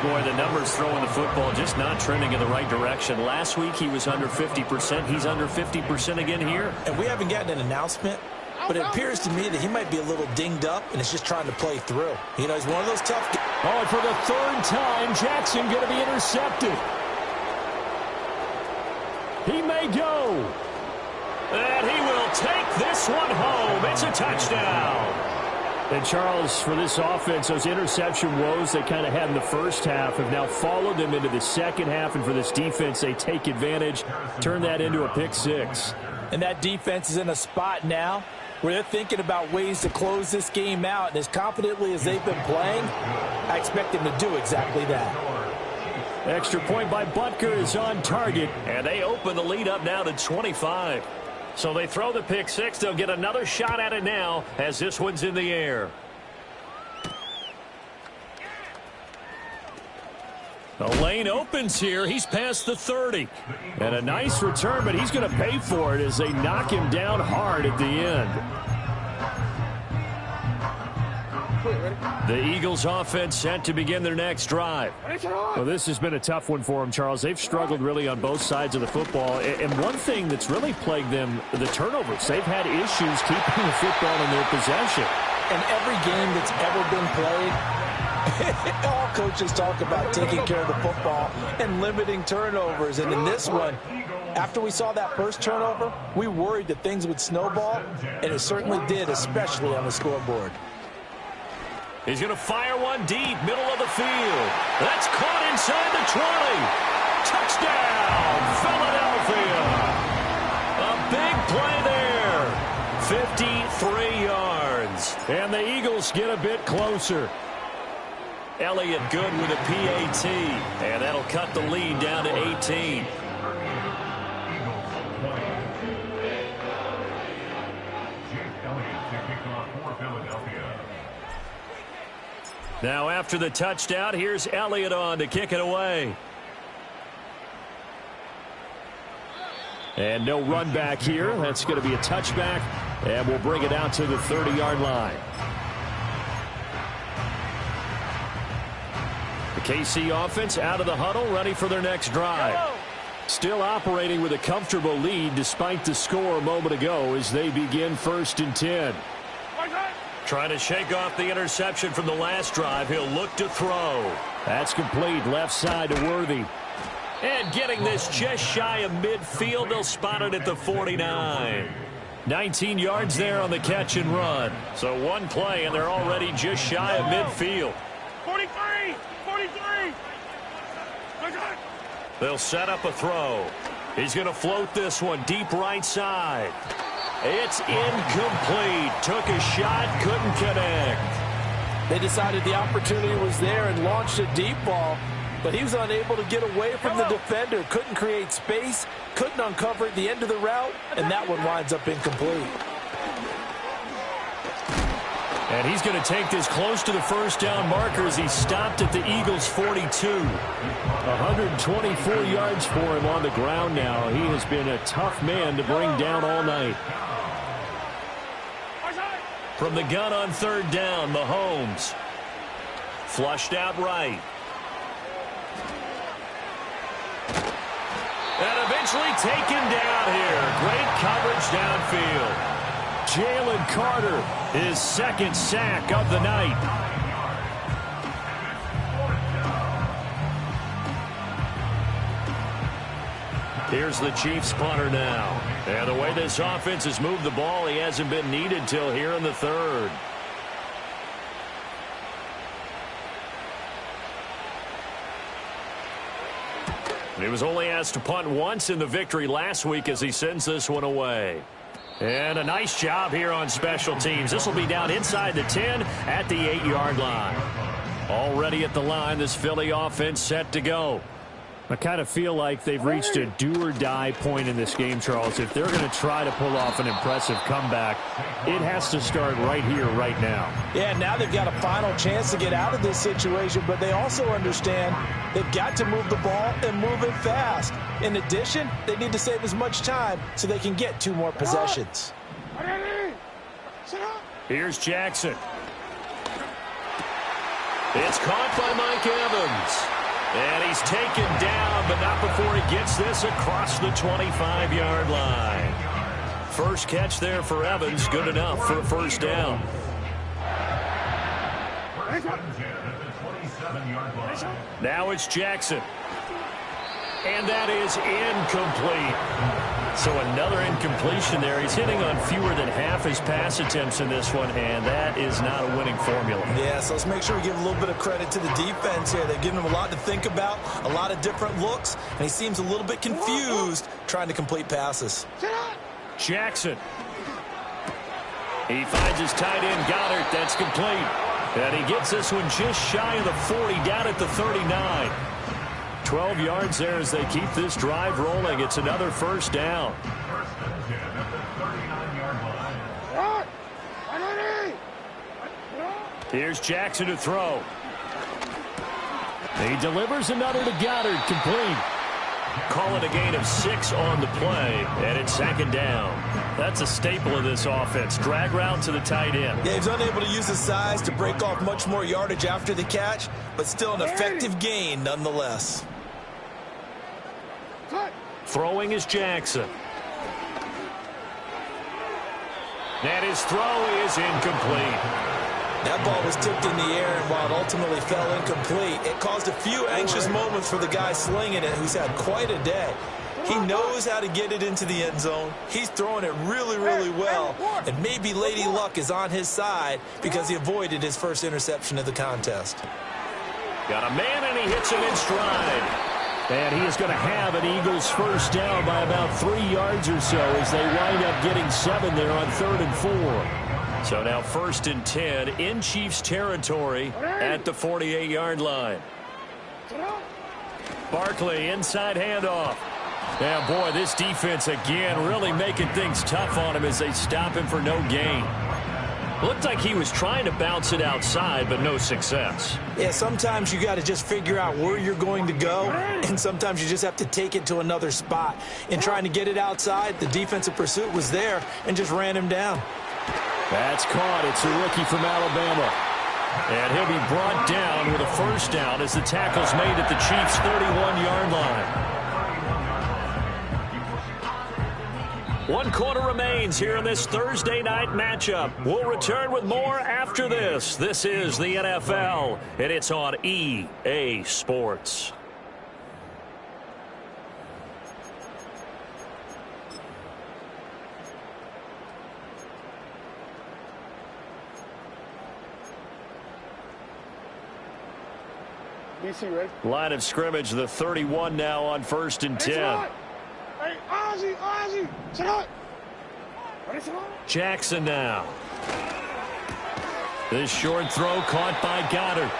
Speaker 6: Boy, the numbers throwing the football just not trending in the right direction. Last week he was under 50%. He's under 50% again here.
Speaker 7: And we haven't gotten an announcement, but it appears to me that he might be a little dinged up and is just trying to play through. You know, he's one of those tough guys.
Speaker 8: Oh, and for the 3rd time, Jackson going to be intercepted. He may go.
Speaker 6: And he will take this one home. It's a touchdown.
Speaker 8: And, Charles, for this offense, those interception woes they kind of had in the first half have now followed them into the second half. And for this defense, they take advantage, turn that into a pick 6.
Speaker 7: And that defense is in a spot now where they're thinking about ways to close this game out. And as confidently as they've been playing, I expect them to do exactly that.
Speaker 8: Extra point by Butker is on target.
Speaker 6: And they open the lead up now to 25. So they throw the pick 6. They'll get another shot at it now as this one's in the air. The lane opens here. He's past the 30.
Speaker 8: And a nice return, but he's going to pay for it as they knock him down hard at the end.
Speaker 6: The Eagles offense set to begin their next drive.
Speaker 8: Well, this has been a tough one for them, Charles. They've struggled really on both sides of the football. And one thing that's really plagued them, the turnovers. They've had issues keeping the football in their possession.
Speaker 7: And every game that's ever been played, all coaches talk about taking care of the football and limiting turnovers. And in this one, after we saw that first turnover, we worried that things would snowball, and it certainly did, especially on the scoreboard.
Speaker 6: He's going to fire one deep, middle of the field. That's caught inside the 20. Touchdown, Philadelphia. A big play there. 53 yards.
Speaker 8: And the Eagles get a bit closer.
Speaker 6: Elliott good with a PAT. And that'll cut the lead down to 18. Now after the touchdown, here's Elliott on to kick it away.
Speaker 8: And no run back here. That's going to be a touchback. And we'll bring it out to the 30-yard line. The KC offense out of the huddle, ready for their next drive. Still operating with a comfortable lead despite the score a moment ago as they begin 1st and 10.
Speaker 6: Trying to shake off the interception from the last drive. He'll look to throw.
Speaker 8: That's complete. Left side to Worthy.
Speaker 6: And getting this just shy of midfield. They'll spot it at the 49. 19 yards there on the catch and run. So one play, and they're already just shy of midfield.
Speaker 9: 43! 43!
Speaker 6: They'll set up a throw. He's going to float this one deep right side. It's incomplete. Took a shot, couldn't connect.
Speaker 7: They decided the opportunity was there and launched a deep ball, but he was unable to get away from the defender. Couldn't create space, couldn't uncover at the end of the route, and that one winds up incomplete.
Speaker 6: And he's going to take this close to the first down marker as he stopped at the Eagles' 42.
Speaker 8: 124 yards for him on the ground now. He has been a tough man to bring down all night.
Speaker 6: From the gun on third down, Mahomes. Flushed out right. And eventually taken down here. Great coverage downfield.
Speaker 8: Jalen Carter, his second sack of the night.
Speaker 6: Here's the Chiefs punter now. And the way this offense has moved the ball, he hasn't been needed till here in the third. He was only asked to punt once in the victory last week as he sends this one away. And a nice job here on special teams. This will be down inside the 10 at the 8-yard line. Already at the line, this Philly offense set to go.
Speaker 8: I kind of feel like they've reached a do-or-die point in this game, Charles. If they're going to try to pull off an impressive comeback, it has to start right here, right now.
Speaker 7: Yeah, now they've got a final chance to get out of this situation, but they also understand they've got to move the ball and move it fast. In addition, they need to save as much time so they can get 2 more possessions.
Speaker 6: Here's Jackson. It's caught by Mike Evans. And he's taken down, but not before he gets this across the 25-yard line. First catch there for Evans, good enough for a first down. Now it's Jackson. And that is incomplete. So another incompletion there. He's hitting on fewer than half his pass attempts in this one, and that is not a winning formula.
Speaker 7: Yeah, so let's make sure we give a little bit of credit to the defense here. They've given him a lot to think about, a lot of different looks, and he seems a little bit confused trying to complete passes.
Speaker 6: Jackson. He finds his tight end, Goddard. That's complete. And he gets this one just shy of the 40, down at the 39. 12 yards there as they keep this drive rolling. It's another first down. Here's Jackson to throw.
Speaker 8: He delivers another to Goddard, complete.
Speaker 6: Call it a gain of 6 on the play, and it's second down. That's a staple of this offense. Drag route to the tight end.
Speaker 7: Yeah, he's unable to use his size to break off much more yardage after the catch, but still an effective gain nonetheless.
Speaker 6: Throwing is Jackson. And his throw is incomplete.
Speaker 7: That ball was tipped in the air, and while it ultimately fell incomplete, it caused a few anxious moments for the guy slinging it, who's had quite a day. He knows how to get it into the end zone. He's throwing it really, really well, and maybe Lady Luck is on his side because he avoided his first interception of the contest.
Speaker 6: Got a man, and he hits him in stride.
Speaker 8: And he is going to have an Eagles first down by about 3 yards or so as they wind up getting 7 there on 3rd and 4.
Speaker 6: So now 1st and 10 in Chiefs territory at the 48-yard line. Barkley, inside handoff. Yeah, boy, this defense again really making things tough on him as they stop him for no gain. Looked like he was trying to bounce it outside, but no success.
Speaker 7: Yeah, sometimes you got to just figure out where you're going to go, and sometimes you just have to take it to another spot. In trying to get it outside, the defensive pursuit was there and just ran him down.
Speaker 8: That's caught. It's a rookie from Alabama.
Speaker 6: And he'll be brought down with a first down as the tackle's made at the Chiefs' 31-yard line. 1 quarter remains here in this Thursday night matchup. We'll return with more after this. This is the NFL, and it's on EA Sports.
Speaker 9: DC, ready?
Speaker 6: Line of scrimmage, the 31 now on 1st and 10.
Speaker 9: Hey, Ozzy, sit up.
Speaker 6: Jackson now. This short throw caught by Goddard.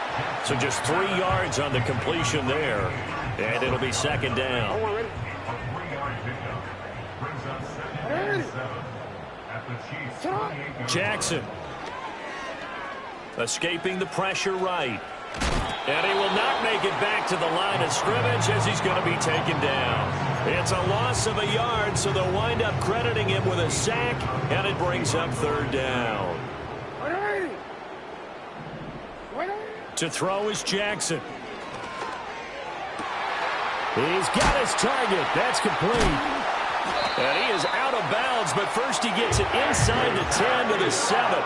Speaker 6: So just 3 yards on the completion there. And it'll be second down. Jackson escaping the pressure right. And he will not make it back to the line of scrimmage as he's going to be taken down. It's a loss of a yard, so they'll wind up crediting him with a sack, and it brings up third down. To throw is Jackson. He's got his target. That's complete. And he is out of bounds, but first he gets it inside the 10 to the 7.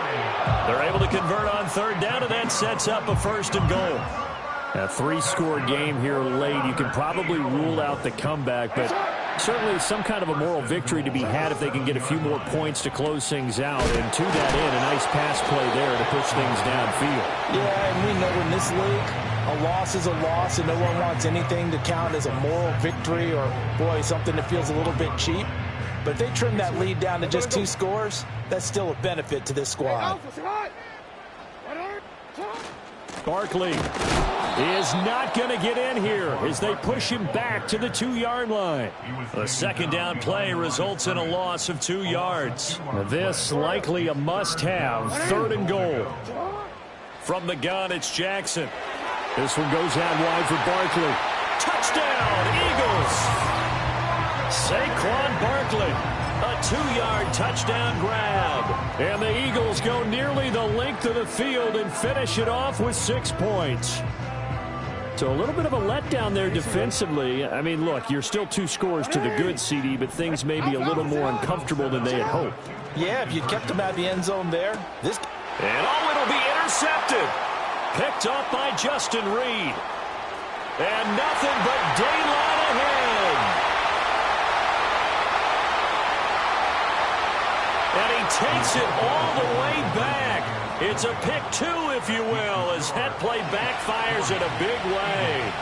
Speaker 6: They're able to convert on third down, and that sets up a first and goal. A 3-score game here late. You can probably rule out the comeback, but certainly some kind of a moral victory to be had if they can get a few more points to close things out. And to that end, a nice pass play there to push things downfield.
Speaker 7: Yeah, and we know in this league, a loss is a loss, and no one wants anything to count as a moral victory or, boy, something that feels a little bit cheap. But if they trim that lead down to just 2 scores, that's still a benefit to this squad.
Speaker 8: Barkley is not going to get in here as they push him back to the 2-yard line.
Speaker 6: The second down play results in a loss of 2 yards.
Speaker 8: This likely a must-have. Third and goal.
Speaker 6: From the gun, it's Jackson.
Speaker 8: This one goes out wide for Barkley.
Speaker 6: Touchdown, Eagles! Saquon Barkley, a 2-yard touchdown grab.
Speaker 8: And the Eagles go nearly the length of the field and finish it off with 6 points. So a little bit of a letdown there defensively. I mean, look, you're still 2 scores to the good, CD, but things may be a little more uncomfortable than they had hoped.
Speaker 7: Yeah, if you'd kept them out of the end zone there.
Speaker 6: And it'll be intercepted. Picked off by Justin Reed. And nothing but daylight ahead. And he takes it all the way back. It's a pick 2, if you will, as that play backfires in a big way.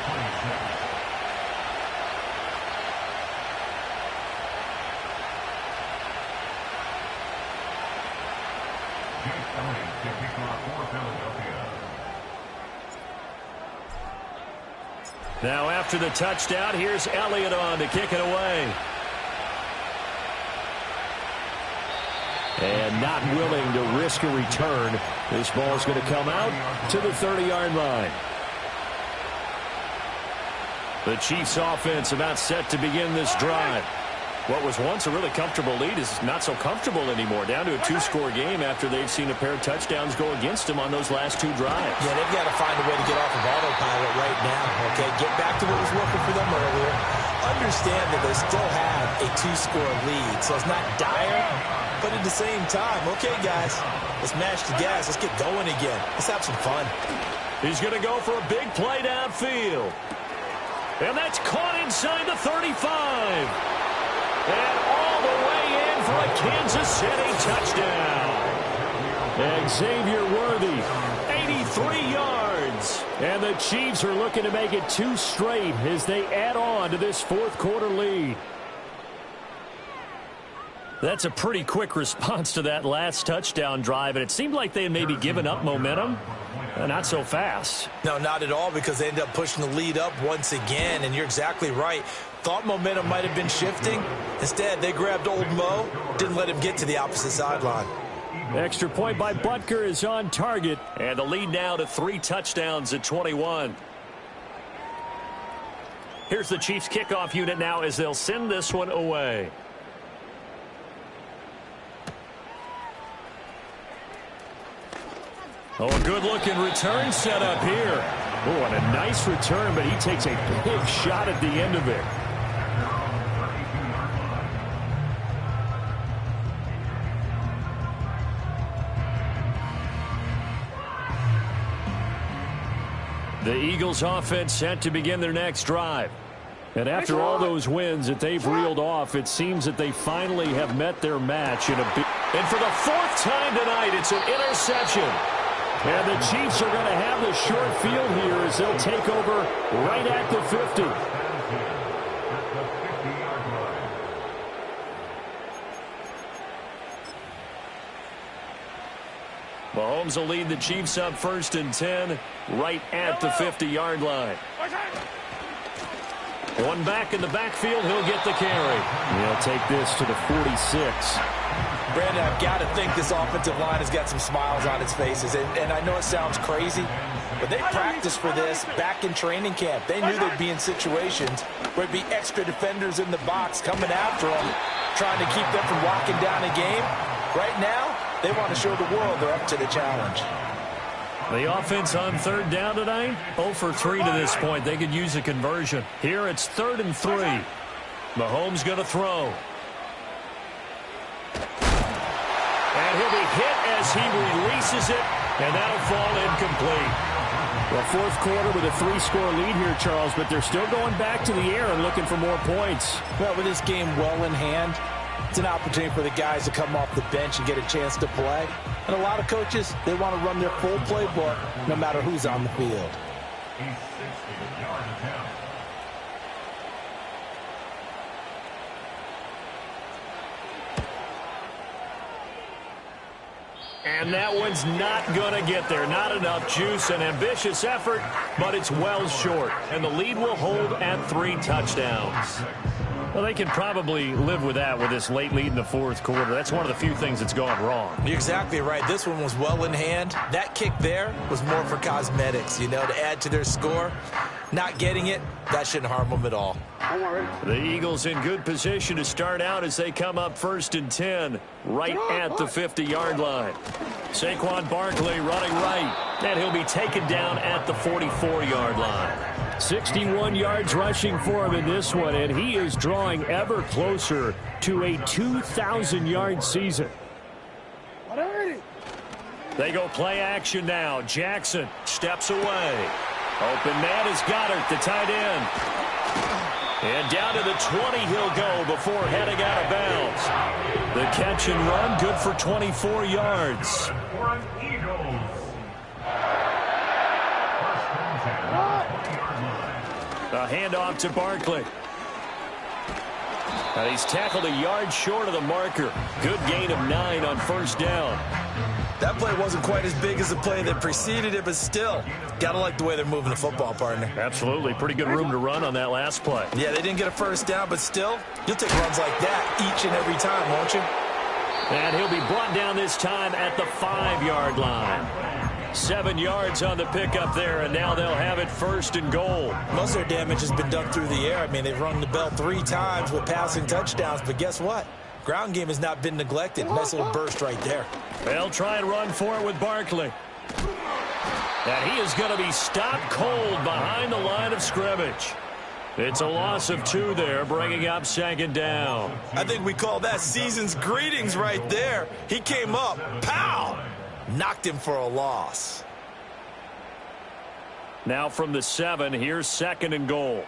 Speaker 6: Now after the touchdown, here's Elliott on to kick it away.
Speaker 8: And not willing to risk a return. This ball is going to come out to the 30-yard line.
Speaker 6: The Chiefs offense about set to begin this drive. What was once a really comfortable lead is not so comfortable anymore. Down to a 2-score game after they've seen a pair of touchdowns go against them on those last 2 drives.
Speaker 7: Yeah, they've got to find a way to get off of autopilot right now, okay? Get back to what was working for them earlier. Understand that they still have a 2-score lead, so it's not dire, but at the same time, okay, guys, let's mash the gas. Let's get going again. Let's have some fun.
Speaker 6: He's going to go for a big play downfield. And that's caught inside the 35. And all the way in for a Kansas City touchdown.
Speaker 8: Xavier Worthy, 83 yards. And the Chiefs are looking to make it 2 straight as they add on to this 4th-quarter lead.
Speaker 6: That's a pretty quick response to that last touchdown drive, and it seemed like they had maybe given up momentum. Not so fast.
Speaker 7: No, not at all, because they ended up pushing the lead up once again, and you're exactly right. Thought momentum might have been shifting. Instead, they grabbed old Mo, didn't let him get to the opposite sideline.
Speaker 8: Extra point by Butker is on target.
Speaker 6: And the lead now to 3 touchdowns at 21. Here's the Chiefs kickoff unit now as they'll send this one away.
Speaker 8: Oh, a good-looking return set up here. Oh, and a nice return, but he takes a big shot at the end of it.
Speaker 6: The Eagles offense set to begin their next drive.
Speaker 8: And after all those wins that they've reeled off, it seems that they finally have met their match in a big...
Speaker 6: And for the 4th time tonight, it's an interception.
Speaker 8: And the Chiefs are going to have the short field here as they'll take over right at the 50.
Speaker 6: Mahomes will lead the Chiefs up 1st and 10 right at the 50-yard line. One back in the backfield. He'll get the carry.
Speaker 8: He'll take this to the 46.
Speaker 7: Brandon, I've got to think this offensive line has got some smiles on its faces. And I know it sounds crazy, but they practiced for this back in training camp. They knew they'd be in situations where there'd be extra defenders in the box coming after them, trying to keep them from locking down a game. Right now, they want to show the world they're up to the challenge.
Speaker 6: The offense on 3rd down tonight, 0 for 3 to this point. They could use a conversion. Here it's 3rd and 3. Mahomes going to throw. And he'll be hit as he releases it, and that'll fall incomplete.
Speaker 8: Well, 4th quarter with a 3-score lead here, Charles, but they're still going back to the air and looking for more points.
Speaker 7: Well, with this game well in hand, it's an opportunity for the guys to come off the bench and get a chance to play. And a lot of coaches, they want to run their full playbook no matter who's on the field.
Speaker 6: And that one's not going to get there. Not enough juice. An ambitious effort, but it's well short. And the lead will hold at 3 touchdowns. Well, they can probably live with that with this late lead in the 4th quarter. That's one of the few things that's gone wrong.
Speaker 7: You're exactly right. This one was well in hand. That kick there was more for cosmetics, you know, to add to their score. Not getting it, that shouldn't harm them at all.
Speaker 6: The Eagles in good position to start out as they come up 1st and 10 right at the 50-yard line. Saquon Barkley running right, and he'll be taken down at the 44-yard line.
Speaker 8: 61 yards rushing for him in this one, and he is drawing ever closer to a 2,000-yard season.
Speaker 6: They go play action now. Jackson steps away. Open man is Goddard, the tight end. And down to the 20 he'll go before heading out of bounds. The catch and run, good for 24 yards. A handoff to Barkley. And he's tackled a yard short of the marker. Good gain of 9 on 1st down.
Speaker 7: That play wasn't quite as big as the play that preceded it, but still, gotta like the way they're moving the football, partner.
Speaker 6: Absolutely. Pretty good room to run on that last play.
Speaker 7: Yeah, they didn't get a 1st down, but still, you'll take runs like that each and every time, won't you?
Speaker 6: And he'll be brought down this time at the 5-yard line. 7 yards on the pickup there, and now they'll have it 1st and goal.
Speaker 7: Most of their damage has been done through the air. I mean, they've rung the bell 3 times with passing touchdowns, but guess what? Ground game has not been neglected. Nice little burst right there.
Speaker 6: They'll try and run for it with Barkley. And he is going to be stopped cold behind the line of scrimmage. It's a loss of 2 there, bringing up 2nd down.
Speaker 7: I think we call that season's greetings right there. He came up, pow! Knocked him for a loss.
Speaker 6: Now from the 7, here's 2nd and goal.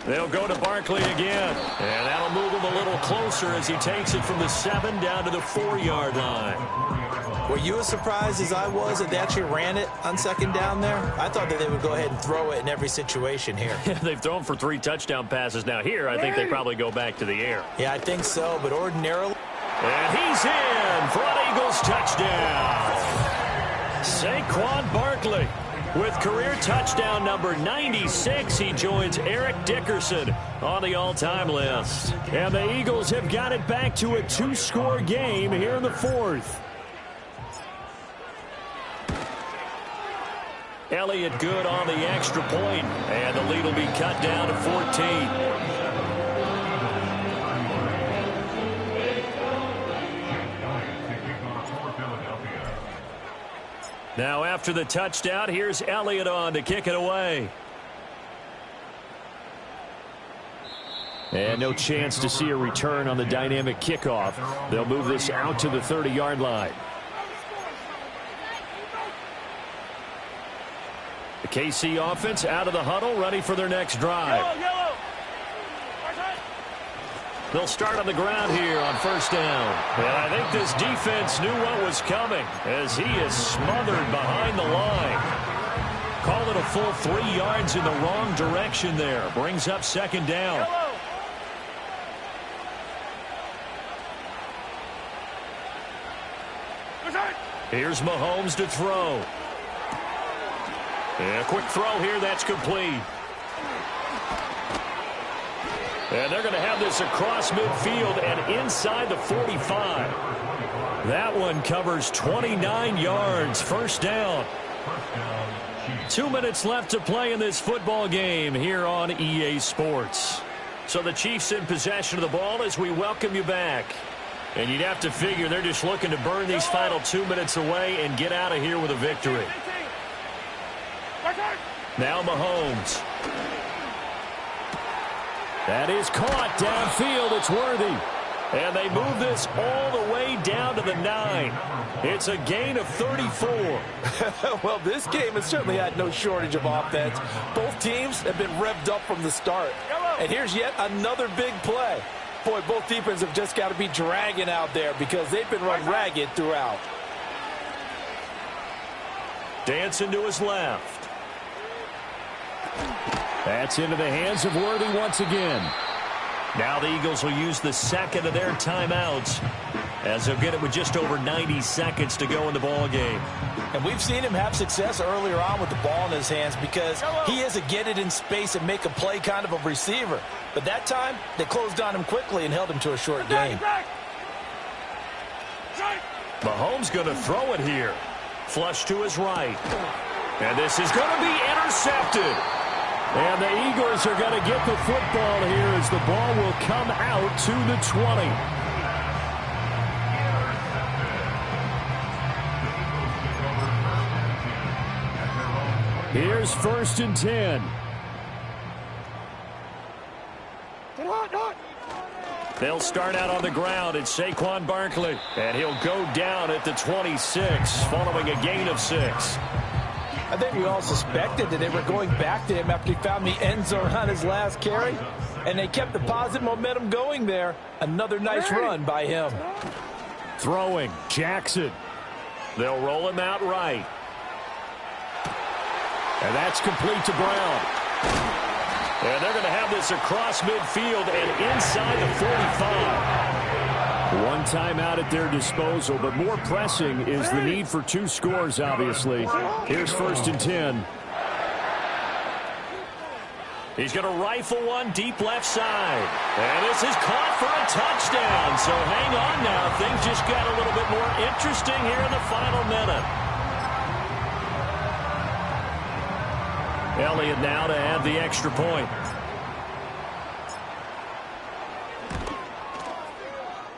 Speaker 6: They'll go to Barkley again. And that'll move him a little closer as he takes it from the 7 down to the 4-yard line.
Speaker 7: Were you as surprised as I was that they actually ran it on 2nd down there? I thought that they would go ahead and throw it in every situation here.
Speaker 6: They've thrown for 3 touchdown passes. Now here, I think they probably go back to the air.
Speaker 7: Yeah, I think so, but ordinarily.
Speaker 6: And he's in for an Eagles touchdown. Saquon Barkley with career touchdown number 96. He joins Eric Dickerson on the all-time list. And the Eagles have got it back to a 2-score game here in the 4th. Elliott good on the extra point, and the lead will be cut down to 14. Now after the touchdown, here's Elliott on to kick it away.
Speaker 8: And no chance to see a return on the dynamic kickoff. They'll move this out to the 30-yard line. The KC offense out of the huddle, ready for their next drive. They'll start on the ground here on 1st down. And I think this defense knew what was coming as he is smothered behind the line. Call it a full 3 yards in the wrong direction there. Brings up 2nd down.
Speaker 6: Here's Mahomes to throw. And a quick throw here, that's complete. And they're going to have this across midfield and inside the 45. That one covers 29 yards, first down. 2 minutes left to play in this football game here on EA Sports. So the Chiefs in possession of the ball as we welcome you back. And you'd have to figure they're just looking to burn these final 2 minutes away and get out of here with a victory. Now Mahomes. That is caught downfield. It's Worthy. And they move this all the way down to the 9. It's a gain of 34.
Speaker 7: Well, this game has certainly had no shortage of offense. Both teams have been revved up from the start. And here's yet another big play. Boy, both defenses have just got to be dragging out there because they've been run ragged throughout.
Speaker 6: Dancing to his left. That's into the hands of Worthy once again. Now the Eagles will use the second of their timeouts as they'll get it with just over 90 seconds to go in the ball game.
Speaker 7: And we've seen him have success earlier on with the ball in his hands because he is a get it in space and make a play kind of a receiver. But that time, they closed on him quickly and held him to a short gain.
Speaker 6: Mahomes going to throw it here. Flush to his right. And this is going to be intercepted. And the Eagles are going to get the football here as the ball will come out to the 20. Here's 1st and 10. They'll start out on the ground. It's Saquon Barkley. And he'll go down at the 26 following a gain of 6.
Speaker 7: I think we all suspected that they were going back to him after he found the end zone on his last carry. And they kept the positive momentum going there. Another nice run by him.
Speaker 6: Throwing, Jackson. They'll roll him out right. And that's complete to Brown. And they're going to have this across midfield and inside the 45. One timeout at their disposal, but more pressing is the need for 2 scores, obviously. Here's 1st and 10. He's going to rifle one deep left side. And this is caught for a touchdown. So hang on now. Things just got a little bit more interesting here in the final minute. Elliott now to add the extra point.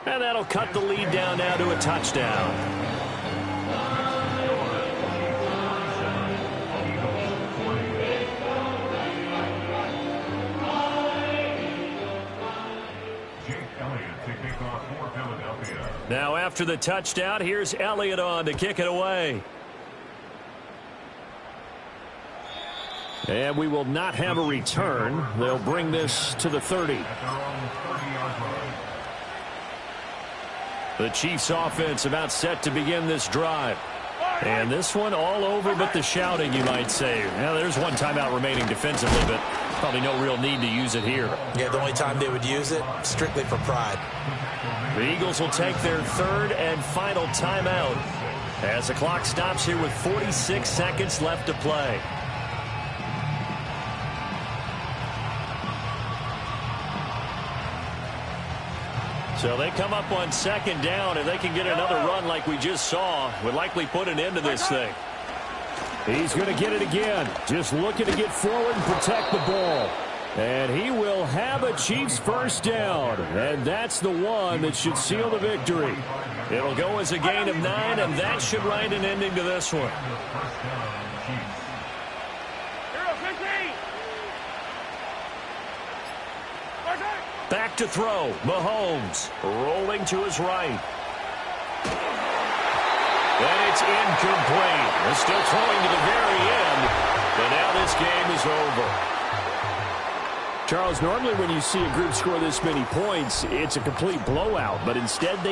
Speaker 6: And that'll cut the lead down now to a touchdown. Now after the touchdown, here's Elliott on to kick it away. And we will not have a return. They'll bring this to the 30. The Chiefs offense about set to begin this drive. And this one all over but the shouting, you might say. Now, there's one timeout remaining defensively, but probably no real need to use it here.
Speaker 7: Yeah, the only time they would use it, strictly for pride.
Speaker 6: The Eagles will take their 3rd and final timeout as the clock stops here with 46 seconds left to play. So they come up on 2nd down, and they can get another run like we just saw. Would likely put an end to this thing. He's going to get it again. Just looking to get forward and protect the ball. And he will have a Chiefs first down. And that's the one that should seal the victory. It'll go as a gain of 9, and that should write an ending to this one. Back to throw. Mahomes rolling to his right. And it's incomplete. They're still throwing to the very end. And now this game is over. Charles, normally when you see a group score this many points, it's a complete blowout. But instead, they